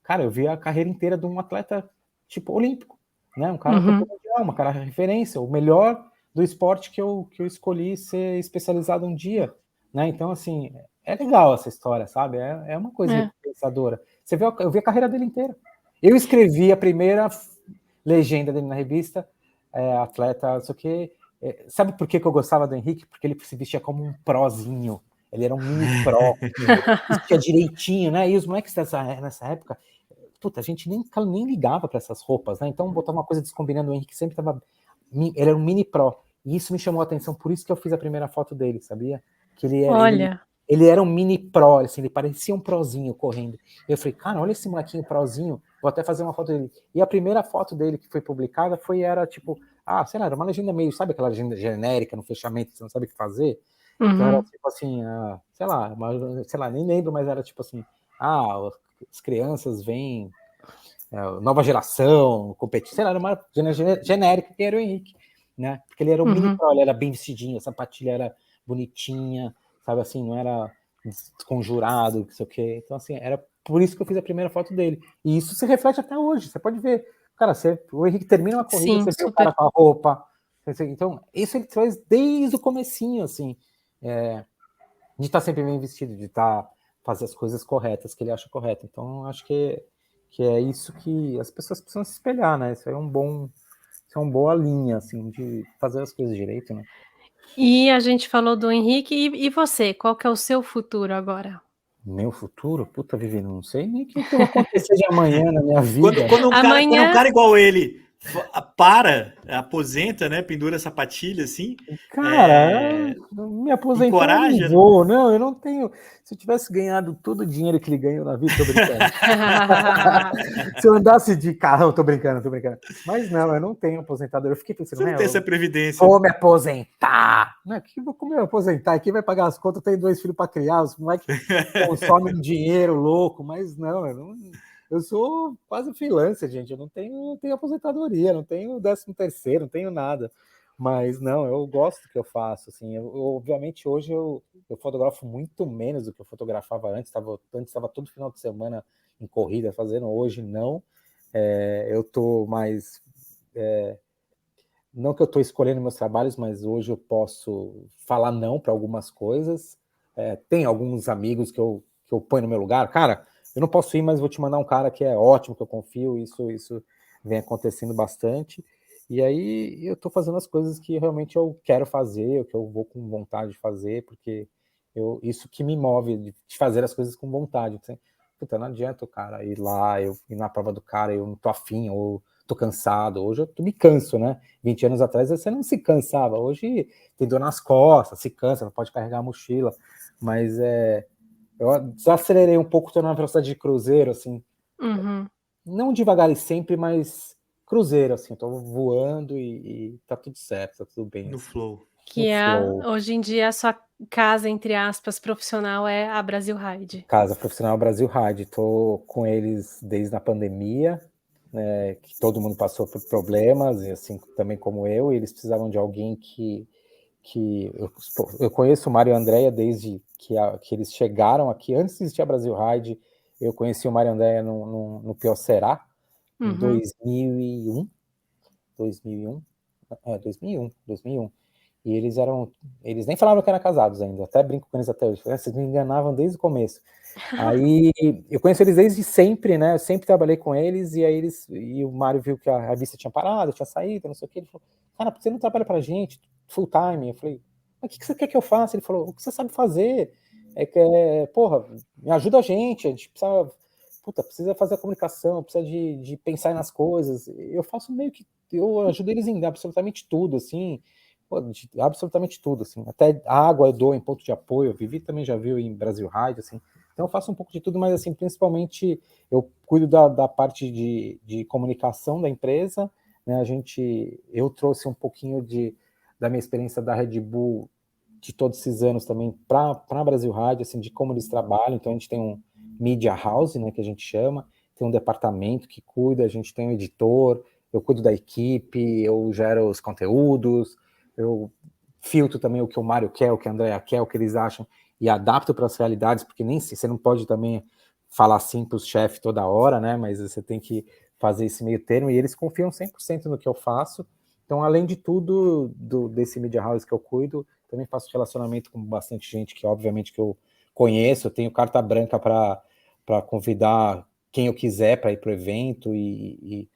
Cara, eu vi a carreira inteira de um atleta, tipo, olímpico, né? Um cara campeão mundial, uma cara referência, o melhor do esporte que eu escolhi ser especializado um dia, né? Então, assim, é legal essa história, sabe? É uma coisa pensadora. Você vê, eu vi a carreira dele inteira. Eu escrevi a primeira legenda dele na revista, atleta, não sei o quê. Sabe por que eu gostava do Henrique? Porque ele se vestia como um prozinho. Ele era um mini pro, vestia direitinho, né? E os moleques nessa época, puta, a gente nem ligava para essas roupas, né? Então, botar uma coisa descombinando, o Henrique sempre tava. Ele era um mini pro. E isso me chamou a atenção, por isso que eu fiz a primeira foto dele, sabia? Que ele era um mini pro, assim, ele parecia um prozinho correndo. Eu falei, cara, olha esse molequinho prozinho, vou até fazer uma foto dele. E a primeira foto dele que foi publicada era tipo, sei lá, era uma legenda meio, sabe aquela legenda genérica no fechamento, que você não sabe o que fazer? Então era tipo assim, sei lá, nem lembro, mas era tipo assim, as crianças vêm, nova geração, competir, sei lá, era uma genérica que era o Henrique, né? Porque ele era um mini pro, ele era bem vestidinho, a sapatilha era bonitinha, sabe assim, não era desconjurado, não sei o quê. Então, assim, era por isso que eu fiz a primeira foto dele. E isso se reflete até hoje, você pode ver. Cara, o Henrique termina uma corrida, você vê o cara com a roupa. Então, isso ele traz desde o comecinho, assim, de estar sempre bem vestido, de fazer as coisas corretas que ele acha correto. Então, acho que é isso que as pessoas precisam se espelhar, né? Isso aí é uma boa linha, assim, de fazer as coisas direito, né? E a gente falou do Henrique, e você, qual que é o seu futuro agora? Meu futuro? Puta, Vivi, não sei nem o que vai acontecer de amanhã na minha vida. Quando um cara igual ele aposenta, né? Pendura a sapatilha, assim. Cara, me aposentar encoraja, eu não vou, não, eu não tenho. Se eu tivesse ganhado todo o dinheiro que ele ganhou na vida, tô brincando. Se eu andasse de carro, tô brincando. Mas não, eu não tenho aposentador. Eu fiquei pensando, você não tem essa previdência. Vou me aposentar. Como eu aposentar? Quem vai pagar as contas? Eu tenho 2 filhos para criar, os moleques consomem um dinheiro louco, mas não, eu sou quase freelancer, gente. Eu não tenho aposentadoria, não tenho 13º, não tenho nada. Mas não, eu gosto do que eu faço. Assim, obviamente, hoje eu fotografo muito menos do que eu fotografava antes. Antes estava todo final de semana em corrida fazendo, hoje não. Eu estou mais. Não que eu estou escolhendo meus trabalhos, mas hoje eu posso falar não para algumas coisas. Tem alguns amigos que eu ponho no meu lugar. Cara, eu não posso ir, mas vou te mandar um cara que é ótimo, que eu confio. Isso vem acontecendo bastante. E aí eu estou fazendo as coisas que realmente eu quero fazer, que eu vou com vontade de fazer, porque isso que me move, de fazer as coisas com vontade. Puta, não adianta o cara ir lá, eu ir na prova do cara, eu não tô afim, ou tô cansado. Hoje eu me canso, né? 20 anos atrás você não se cansava. Hoje tem dor nas costas, se cansa, não pode carregar a mochila. Mas eu desacelerei um pouco, tô numa velocidade de cruzeiro, assim. Não devagar e sempre, mas cruzeiro, assim. Tô voando e tá tudo certo, tá tudo bem. No assim. flow. Que hoje em dia a sua casa, entre aspas, profissional é a Brasil Ride. Casa profissional Brasil Ride. Tô com eles desde a pandemia, né, que todo mundo passou por problemas, e assim também como eu, e eles precisavam de alguém que eu conheço o Mário e a Andrea desde que eles chegaram aqui, antes de existir a Brasil Ride. Eu conheci o Mário e a Andrea no Piocerá, em Uhum. 2001, 2001. E eles nem falavam que eram casados ainda, até brinco com eles até hoje. Vocês me enganavam desde o começo. Aí eu conheço eles desde sempre, né? Eu sempre trabalhei com eles, e o Mário viu que a revista tinha parado, tinha saído, não sei o que. Ele falou, cara, por que você não trabalha pra gente full time? Eu falei, mas o que você quer que eu faça? Ele falou, o que você sabe fazer? Porra, me ajuda a gente precisa, precisa fazer a comunicação, precisa de pensar nas coisas. Eu faço meio que, eu ajudo eles em absolutamente tudo, assim, absolutamente tudo, assim. Até água eu dou em ponto de apoio, o Vivi também já viu em Brasil Ride, assim. Então eu faço um pouco de tudo, mas assim, principalmente eu cuido da parte de comunicação da empresa, né? Eu trouxe um pouquinho da minha experiência da Red Bull de todos esses anos também para Brasil Rádio, assim, de como eles trabalham. Então a gente tem um media house, né, que a gente chama, tem um departamento que cuida, a gente tem um editor, eu cuido da equipe, eu gero os conteúdos, eu filtro também o que o Mário quer, o que a Andrea quer, o que eles acham, e adapto para as realidades, porque nem você não pode também falar assim para os chefes toda hora, né? Mas você tem que fazer esse meio termo, e eles confiam 100% no que eu faço. Então, além de tudo, desse media house que eu cuido, também faço relacionamento com bastante gente que, obviamente, que eu conheço. Eu tenho carta branca para convidar quem eu quiser para ir para o evento e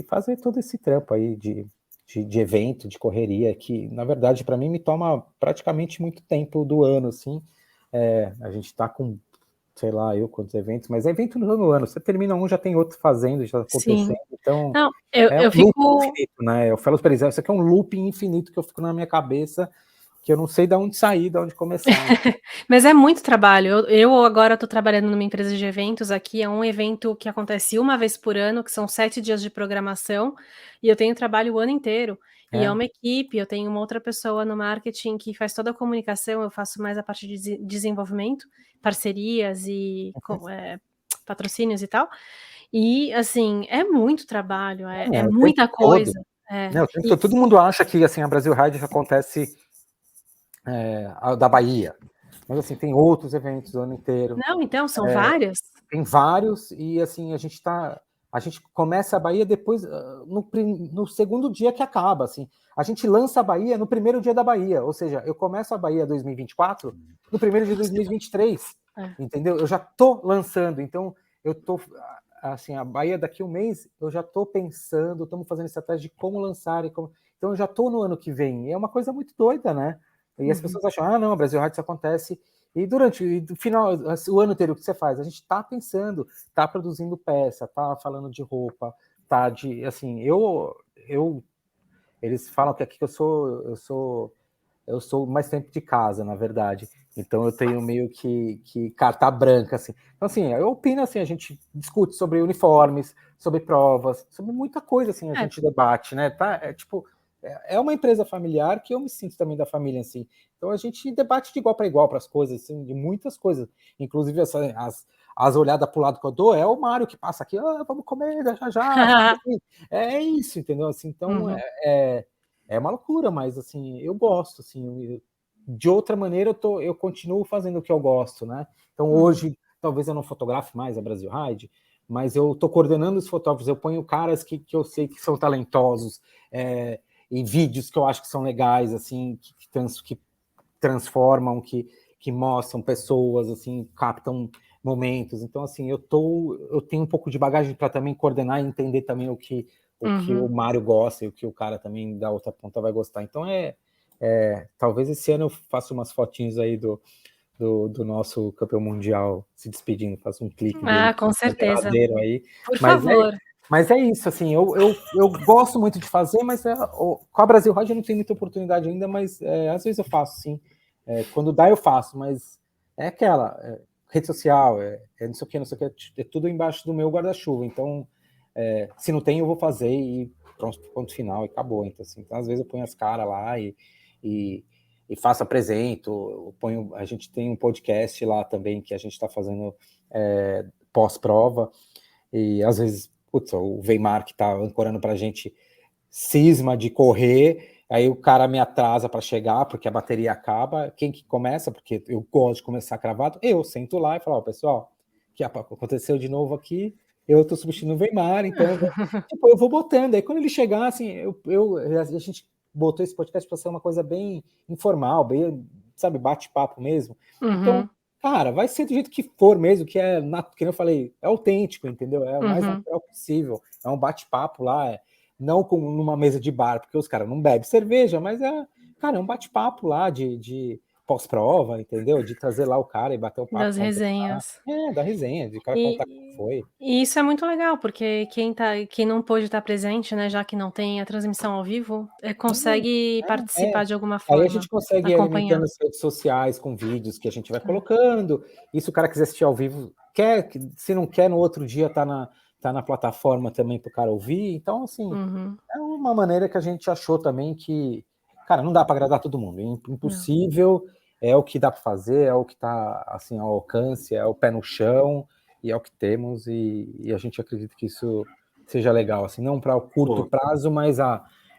fazer todo esse trampo aí de evento, de correria, que, na verdade, para mim, me toma praticamente muito tempo do ano, assim. A gente está com, sei lá, quantos eventos, mas é evento no ano. Você termina um, já tem outro fazendo, já Sim. acontecendo. Então, Não, eu é um eu loop fico infinito, né? Eu falo para eles, isso aqui é um looping infinito que eu fico na minha cabeça, que eu não sei de onde sair, de onde começar. mas é muito trabalho. Eu agora estou trabalhando numa empresa de eventos aqui, é um evento que acontece uma vez por ano, que são 7 dias de programação, e eu tenho trabalho o ano inteiro. E é É. uma equipe, eu tenho uma outra pessoa no marketing que faz toda a comunicação, eu faço mais a parte de desenvolvimento, parcerias e patrocínios e tal. E, assim, é muito trabalho, é O tempo muita todo. coisa. É. Né, o tempo E todo. Todo mundo acha que assim, a Brasil Ride acontece a da Bahia. Mas assim, tem outros eventos o ano inteiro. não, então, são várias. Tem vários, e assim, a gente começa a Bahia depois, no segundo dia que acaba, assim. A gente lança a Bahia no primeiro dia da Bahia, ou seja, eu começo a Bahia 2024 no primeiro dia de 2023, É. entendeu? Eu já tô lançando, então eu tô, assim, a Bahia daqui a um mês, eu já tô pensando, estamos fazendo estratégia de como lançar, então eu já tô no ano que vem, e é uma coisa muito doida, né? E as Uhum. pessoas acham, não, Brasil Rádio isso acontece. E durante o final, o ano inteiro, o que você faz? A gente está pensando, está produzindo peça, está falando de roupa, tá de, assim, eles falam que aqui que eu sou mais tempo de casa, na verdade. Então eu tenho meio que carta branca, assim. Então, assim, eu opino, assim, a gente discute sobre uniformes, sobre provas, sobre muita coisa, assim, a É, gente debate, né? Tá? É uma empresa familiar que eu me sinto também da família, assim. Então a gente debate de igual para igual para as coisas, assim, de muitas coisas. Inclusive as olhadas para o lado que eu dou é o Mário que passa aqui, vamos comer já já. É isso, entendeu? Assim, então uhum, é uma loucura, mas assim, eu gosto, assim, de outra maneira eu continuo fazendo o que eu gosto, né? Então uhum, hoje, talvez eu não fotografe mais a Brasil Ride, mas eu estou coordenando os fotógrafos, eu ponho caras que eu sei que são talentosos, em vídeos que eu acho que são legais, assim, que transformam, que mostram pessoas, assim, captam momentos. Então, assim, eu tenho um pouco de bagagem para também coordenar e entender também o que o uhum. Mário gosta e o que o cara também da outra ponta vai gostar. Então, talvez esse ano eu faça umas fotinhos aí do nosso campeão mundial se despedindo, faço um clipe dele Ah, com na certeza. geladeira aí, Por mas favor. isso, assim, eu gosto muito de fazer, mas com a Brasil Rod eu não tenho muita oportunidade ainda, mas às vezes eu faço, sim. Quando dá, eu faço, mas é aquela, rede social, não sei o que, não sei o que, é tudo embaixo do meu guarda-chuva, então, se não tem, eu vou fazer e pronto, ponto final, e acabou. Então, assim, então, às vezes eu ponho as caras lá e, e faço, apresento, a gente tem um podcast lá também que a gente está fazendo pós-prova, e às vezes, putz, o Weimar que tá ancorando pra gente cisma de correr, aí o cara me atrasa para chegar, porque a bateria acaba. Quem que começa? Porque eu gosto de começar cravado. Eu sento lá e falo, pessoal, que aconteceu de novo aqui, eu tô substituindo o Weimar, então eu vou botando. Aí quando ele chegar, assim, a gente botou esse podcast para ser uma coisa bem informal, bem, sabe, bate-papo mesmo. Então, cara, vai ser do jeito que for mesmo, que que eu falei, é autêntico, entendeu? É o mais natural possível. É um bate-papo lá, não como numa mesa de bar, porque os caras não bebem cerveja, mas cara, é um bate-papo lá de pós-prova, entendeu? De trazer lá o cara e bater o papo. Das resenhas. Da resenha, de cara contar como foi. E isso é muito legal, porque quem não pôde estar presente, né, já que não tem a transmissão ao vivo, consegue participar de alguma Aí a forma, gente consegue ir acompanhar. alimentando as redes sociais com vídeos que a gente vai colocando. E se o cara quiser assistir ao vivo, se não quer, no outro dia tá na plataforma também para o cara ouvir. Então, assim, é uma maneira que a gente achou também que, cara, não dá para agradar todo mundo. É impossível, é o que dá para fazer, é o que está assim, ao alcance, é o pé no chão, e é o que temos, e a gente acredita que isso seja legal, assim, não para o curto prazo, mas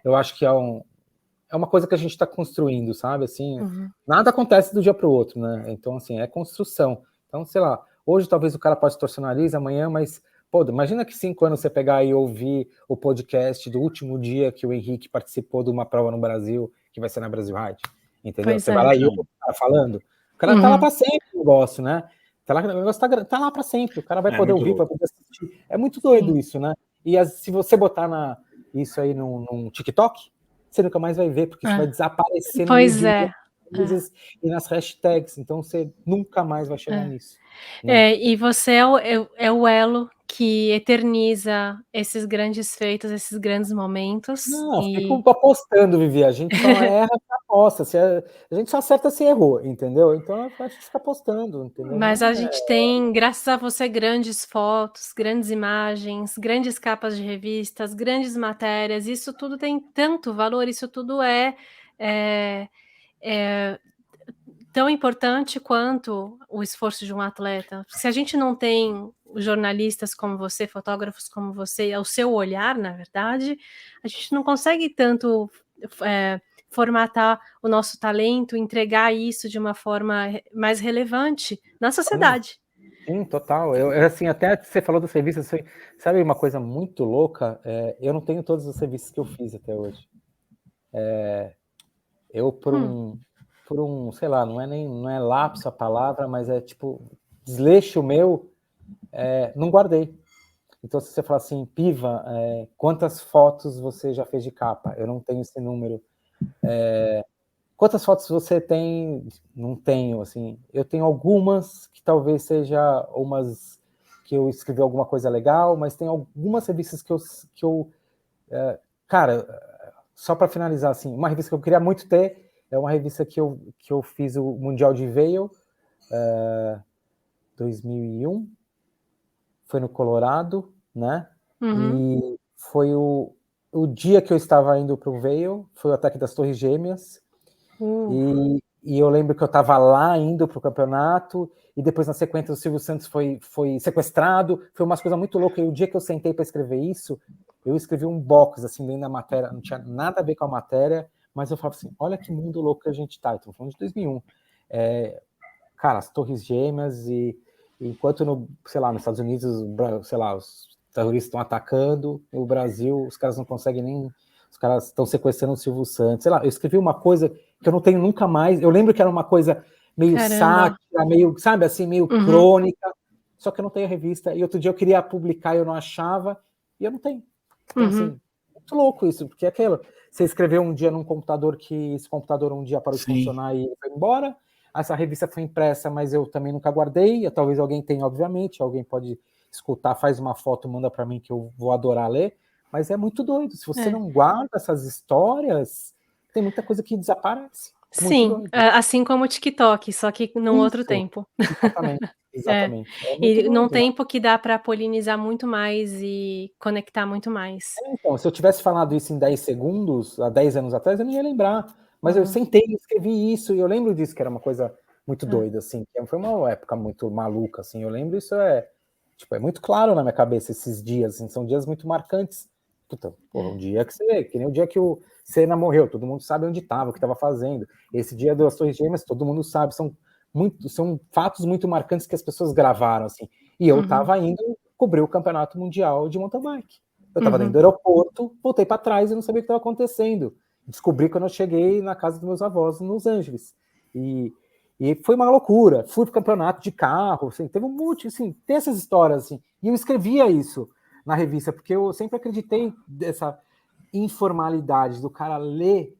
eu acho que é uma coisa que a gente está construindo, sabe? Assim, nada acontece do dia para o outro, né? Então, assim, é construção. Então, sei lá, hoje talvez o cara possa torcer o nariz, amanhã, mas, pô, imagina que 5 anos você pegar e ouvir o podcast do último dia que o Henrique participou de uma prova no Brasil, que vai ser na Brasil Ride, entendeu? Pois você vai lá e ouve o cara falando, o cara tá lá para sempre o negócio, né? O negócio tá lá para sempre, o cara vai poder ouvir, vai poder assistir. É muito doido isso, né? E se você botar isso aí num TikTok, você nunca mais vai ver, porque isso vai desaparecer no meio de coisas e nas hashtags, então você nunca mais vai chegar nisso. Né? E você é o elo que eterniza esses grandes feitos, esses grandes momentos. Não, fico apostando, Vivi, a gente só erra se aposta, a gente só acerta se errou, entendeu? Então a gente fica apostando, entendeu? Mas a gente tem, graças a você, grandes fotos, grandes imagens, grandes capas de revistas, grandes matérias, isso tudo tem tanto valor, isso tudo é tão importante quanto o esforço de um atleta. Se a gente não tem jornalistas como você, fotógrafos como você, o seu olhar, na verdade, a gente não consegue tanto formatar o nosso talento, entregar isso de uma forma mais relevante na sociedade. Sim, total. Assim, até você falou das revistas, sabe uma coisa muito louca? Eu não tenho todas as revistas que eu fiz até hoje. Eu, por um, sei lá, não é lapso a palavra, mas é tipo, desleixo meu, não guardei. Então, se você falar assim, Piva, quantas fotos você já fez de capa? Eu não tenho esse número. Quantas fotos você tem? Não tenho, assim. Eu tenho algumas que talvez seja umas que eu escrevi alguma coisa legal, mas tem algumas revistas que eu cara, só para finalizar, assim, uma revista que eu queria muito ter é uma revista que eu fiz o Mundial de Vail, 2001, foi no Colorado, né? E foi o dia que eu estava indo para o Vail, foi o ataque das Torres Gêmeas, e eu lembro que eu estava lá indo para o campeonato, e depois na sequência o Silvio Santos foi sequestrado, foi umas coisas muito loucas, e o dia que eu sentei para escrever isso, eu escrevi um box, assim, dentro da matéria, não tinha nada a ver com a matéria, mas eu falava assim, olha que mundo louco que a gente tá, então falando de 2001, cara, as Torres Gêmeas, e enquanto, sei lá, nos Estados Unidos, sei lá, os terroristas estão atacando, no Brasil, os caras não conseguem nem, os caras estão sequestrando o Silvio Santos, sei lá, eu escrevi uma coisa que eu não tenho nunca mais, eu lembro que era uma coisa meio sátira, meio, sabe, assim, meio crônica, só que eu não tenho revista, e outro dia eu queria publicar e eu não achava, e eu não tenho. Então, assim, muito louco isso, porque você escreveu um dia num computador que esse computador um dia parou de funcionar e foi embora, essa revista foi impressa, mas eu também nunca guardei, talvez alguém tenha, obviamente, alguém pode escutar, faz uma foto, manda para mim que eu vou adorar ler, mas é muito doido, se você não guarda essas histórias, tem muita coisa que desaparece. Sim, assim como o TikTok, só que num outro tempo. Exatamente. E num tempo que dá para polinizar muito mais e conectar muito mais. Então, se eu tivesse falado isso em 10 segundos, há 10 anos atrás, eu não ia lembrar. Mas eu sentei e escrevi isso, e eu lembro disso, que era uma coisa muito doida, assim. Foi uma época muito maluca, assim. Eu lembro, isso é muito claro na minha cabeça, esses dias, assim, são dias muito marcantes. Puta, porra, um dia que nem o dia que o Senna morreu, todo mundo sabe onde estava, o que estava fazendo. Esse dia das Torres Gêmeas, todo mundo sabe, são fatos muito marcantes que as pessoas gravaram, assim. E eu estava indo cobrir o campeonato mundial de mountain bike. Eu estava dentro do aeroporto, voltei para trás e não sabia o que estava acontecendo. Descobri quando eu cheguei na casa dos meus avós, em Los Angeles. E foi uma loucura. Fui pro campeonato de carro, assim, teve um monte, assim, tem essas histórias, assim. E eu escrevia isso na revista, porque eu sempre acreditei dessa informalidade do cara ler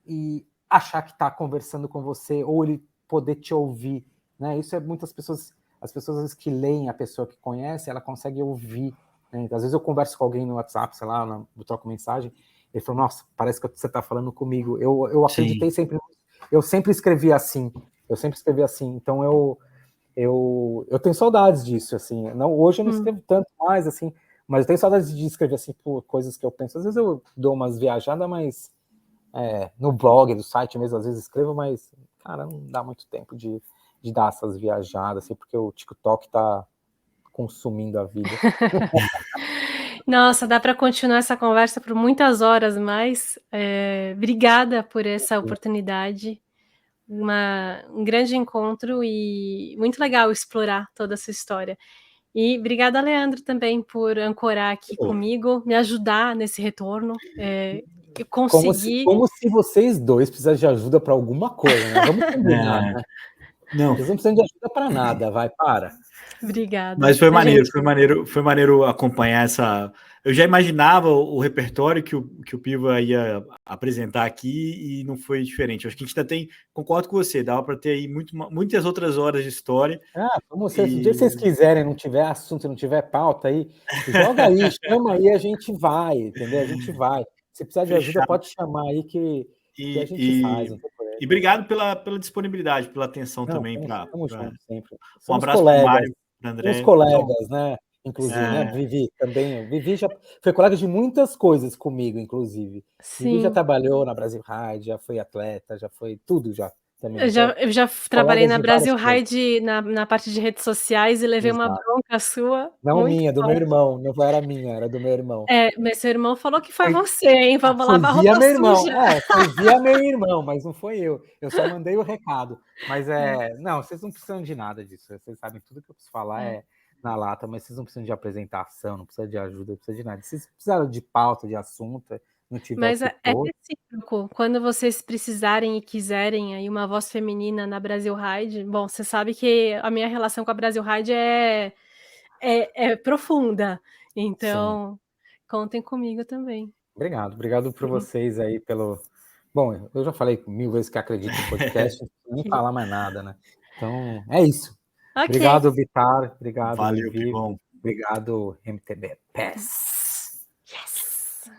e achar que está conversando com você, ou ele poder te ouvir, né? Isso é muitas pessoas, as pessoas às vezes que leem a pessoa que conhece, ela consegue ouvir, né? Às vezes eu converso com alguém no WhatsApp, sei lá, eu troco mensagem, ele falou, nossa, parece que você está falando comigo. Eu acreditei sempre, eu sempre escrevi assim, então eu tenho saudades disso, assim, hoje eu não escrevo tanto mais, assim, mas eu tenho saudades de escrever, assim, por coisas que eu penso, às vezes eu dou umas viajadas, mas no blog, do site mesmo, às vezes escrevo, mas, cara, não dá muito tempo de dar essas viajadas, assim, porque o TikTok tá consumindo a vida. Nossa, dá para continuar essa conversa por muitas horas mais. Obrigada por essa oportunidade, um grande encontro e muito legal explorar toda essa história. E obrigada, Leandro, também por ancorar aqui comigo, me ajudar nesse retorno. Eu consegui. Como se vocês dois precisassem de ajuda para alguma coisa, né? Vamos combinar, né? Não. Vocês não precisam de ajuda para nada, vai, para. Obrigada. Mas foi maneiro acompanhar essa. Eu já imaginava o repertório que o Piva ia apresentar aqui e não foi diferente. Eu acho que a gente ainda tem, concordo com você, dava para ter aí muitas outras horas de história. Como se o dia que vocês quiserem, não tiver assunto, não tiver pauta aí, joga aí, chama aí, a gente vai, entendeu? A gente vai. Se precisar de ajuda, pode chamar aí que a gente faz. E obrigado pela disponibilidade, pela atenção também. Estamos juntos sempre. Um abraço para o Mário, para o André. Somos colegas, né? Inclusive, né? Vivi também. Vivi já foi colega de muitas coisas comigo, inclusive. Sim. Vivi já trabalhou na Brasil Ride, já foi atleta, já foi tudo já. Também. Eu já trabalhei na Brasil Ride na parte de redes sociais e levei uma bronca sua. Não minha, do meu irmão. Não era minha, era do meu irmão. Mas seu irmão falou que foi você, hein? Vamos lavar Foi via roupa meu irmão. suja. Foi via meu irmão, mas não foi eu. Eu só mandei o recado. Mas não, vocês não precisam de nada disso. Vocês sabem, tudo que eu preciso falar é na lata, mas vocês não precisam de apresentação, não precisam de ajuda, não precisam de nada. Vocês precisaram de pauta, de assunto, não tiver. Mas é recíproco. Quando vocês precisarem e quiserem aí uma voz feminina na Brasil Ride, bom, você sabe que a minha relação com a Brasil Ride é profunda. Então, contem comigo também. Obrigado por vocês aí pelo. Bom, eu já falei 1000 vezes que acredito no podcast, não preciso nem falar mais nada, né? Então, é isso. Okay. Obrigado, Vitar. Obrigado, valeu, Vivi. Pivão. Obrigado, MTB PES. Yes!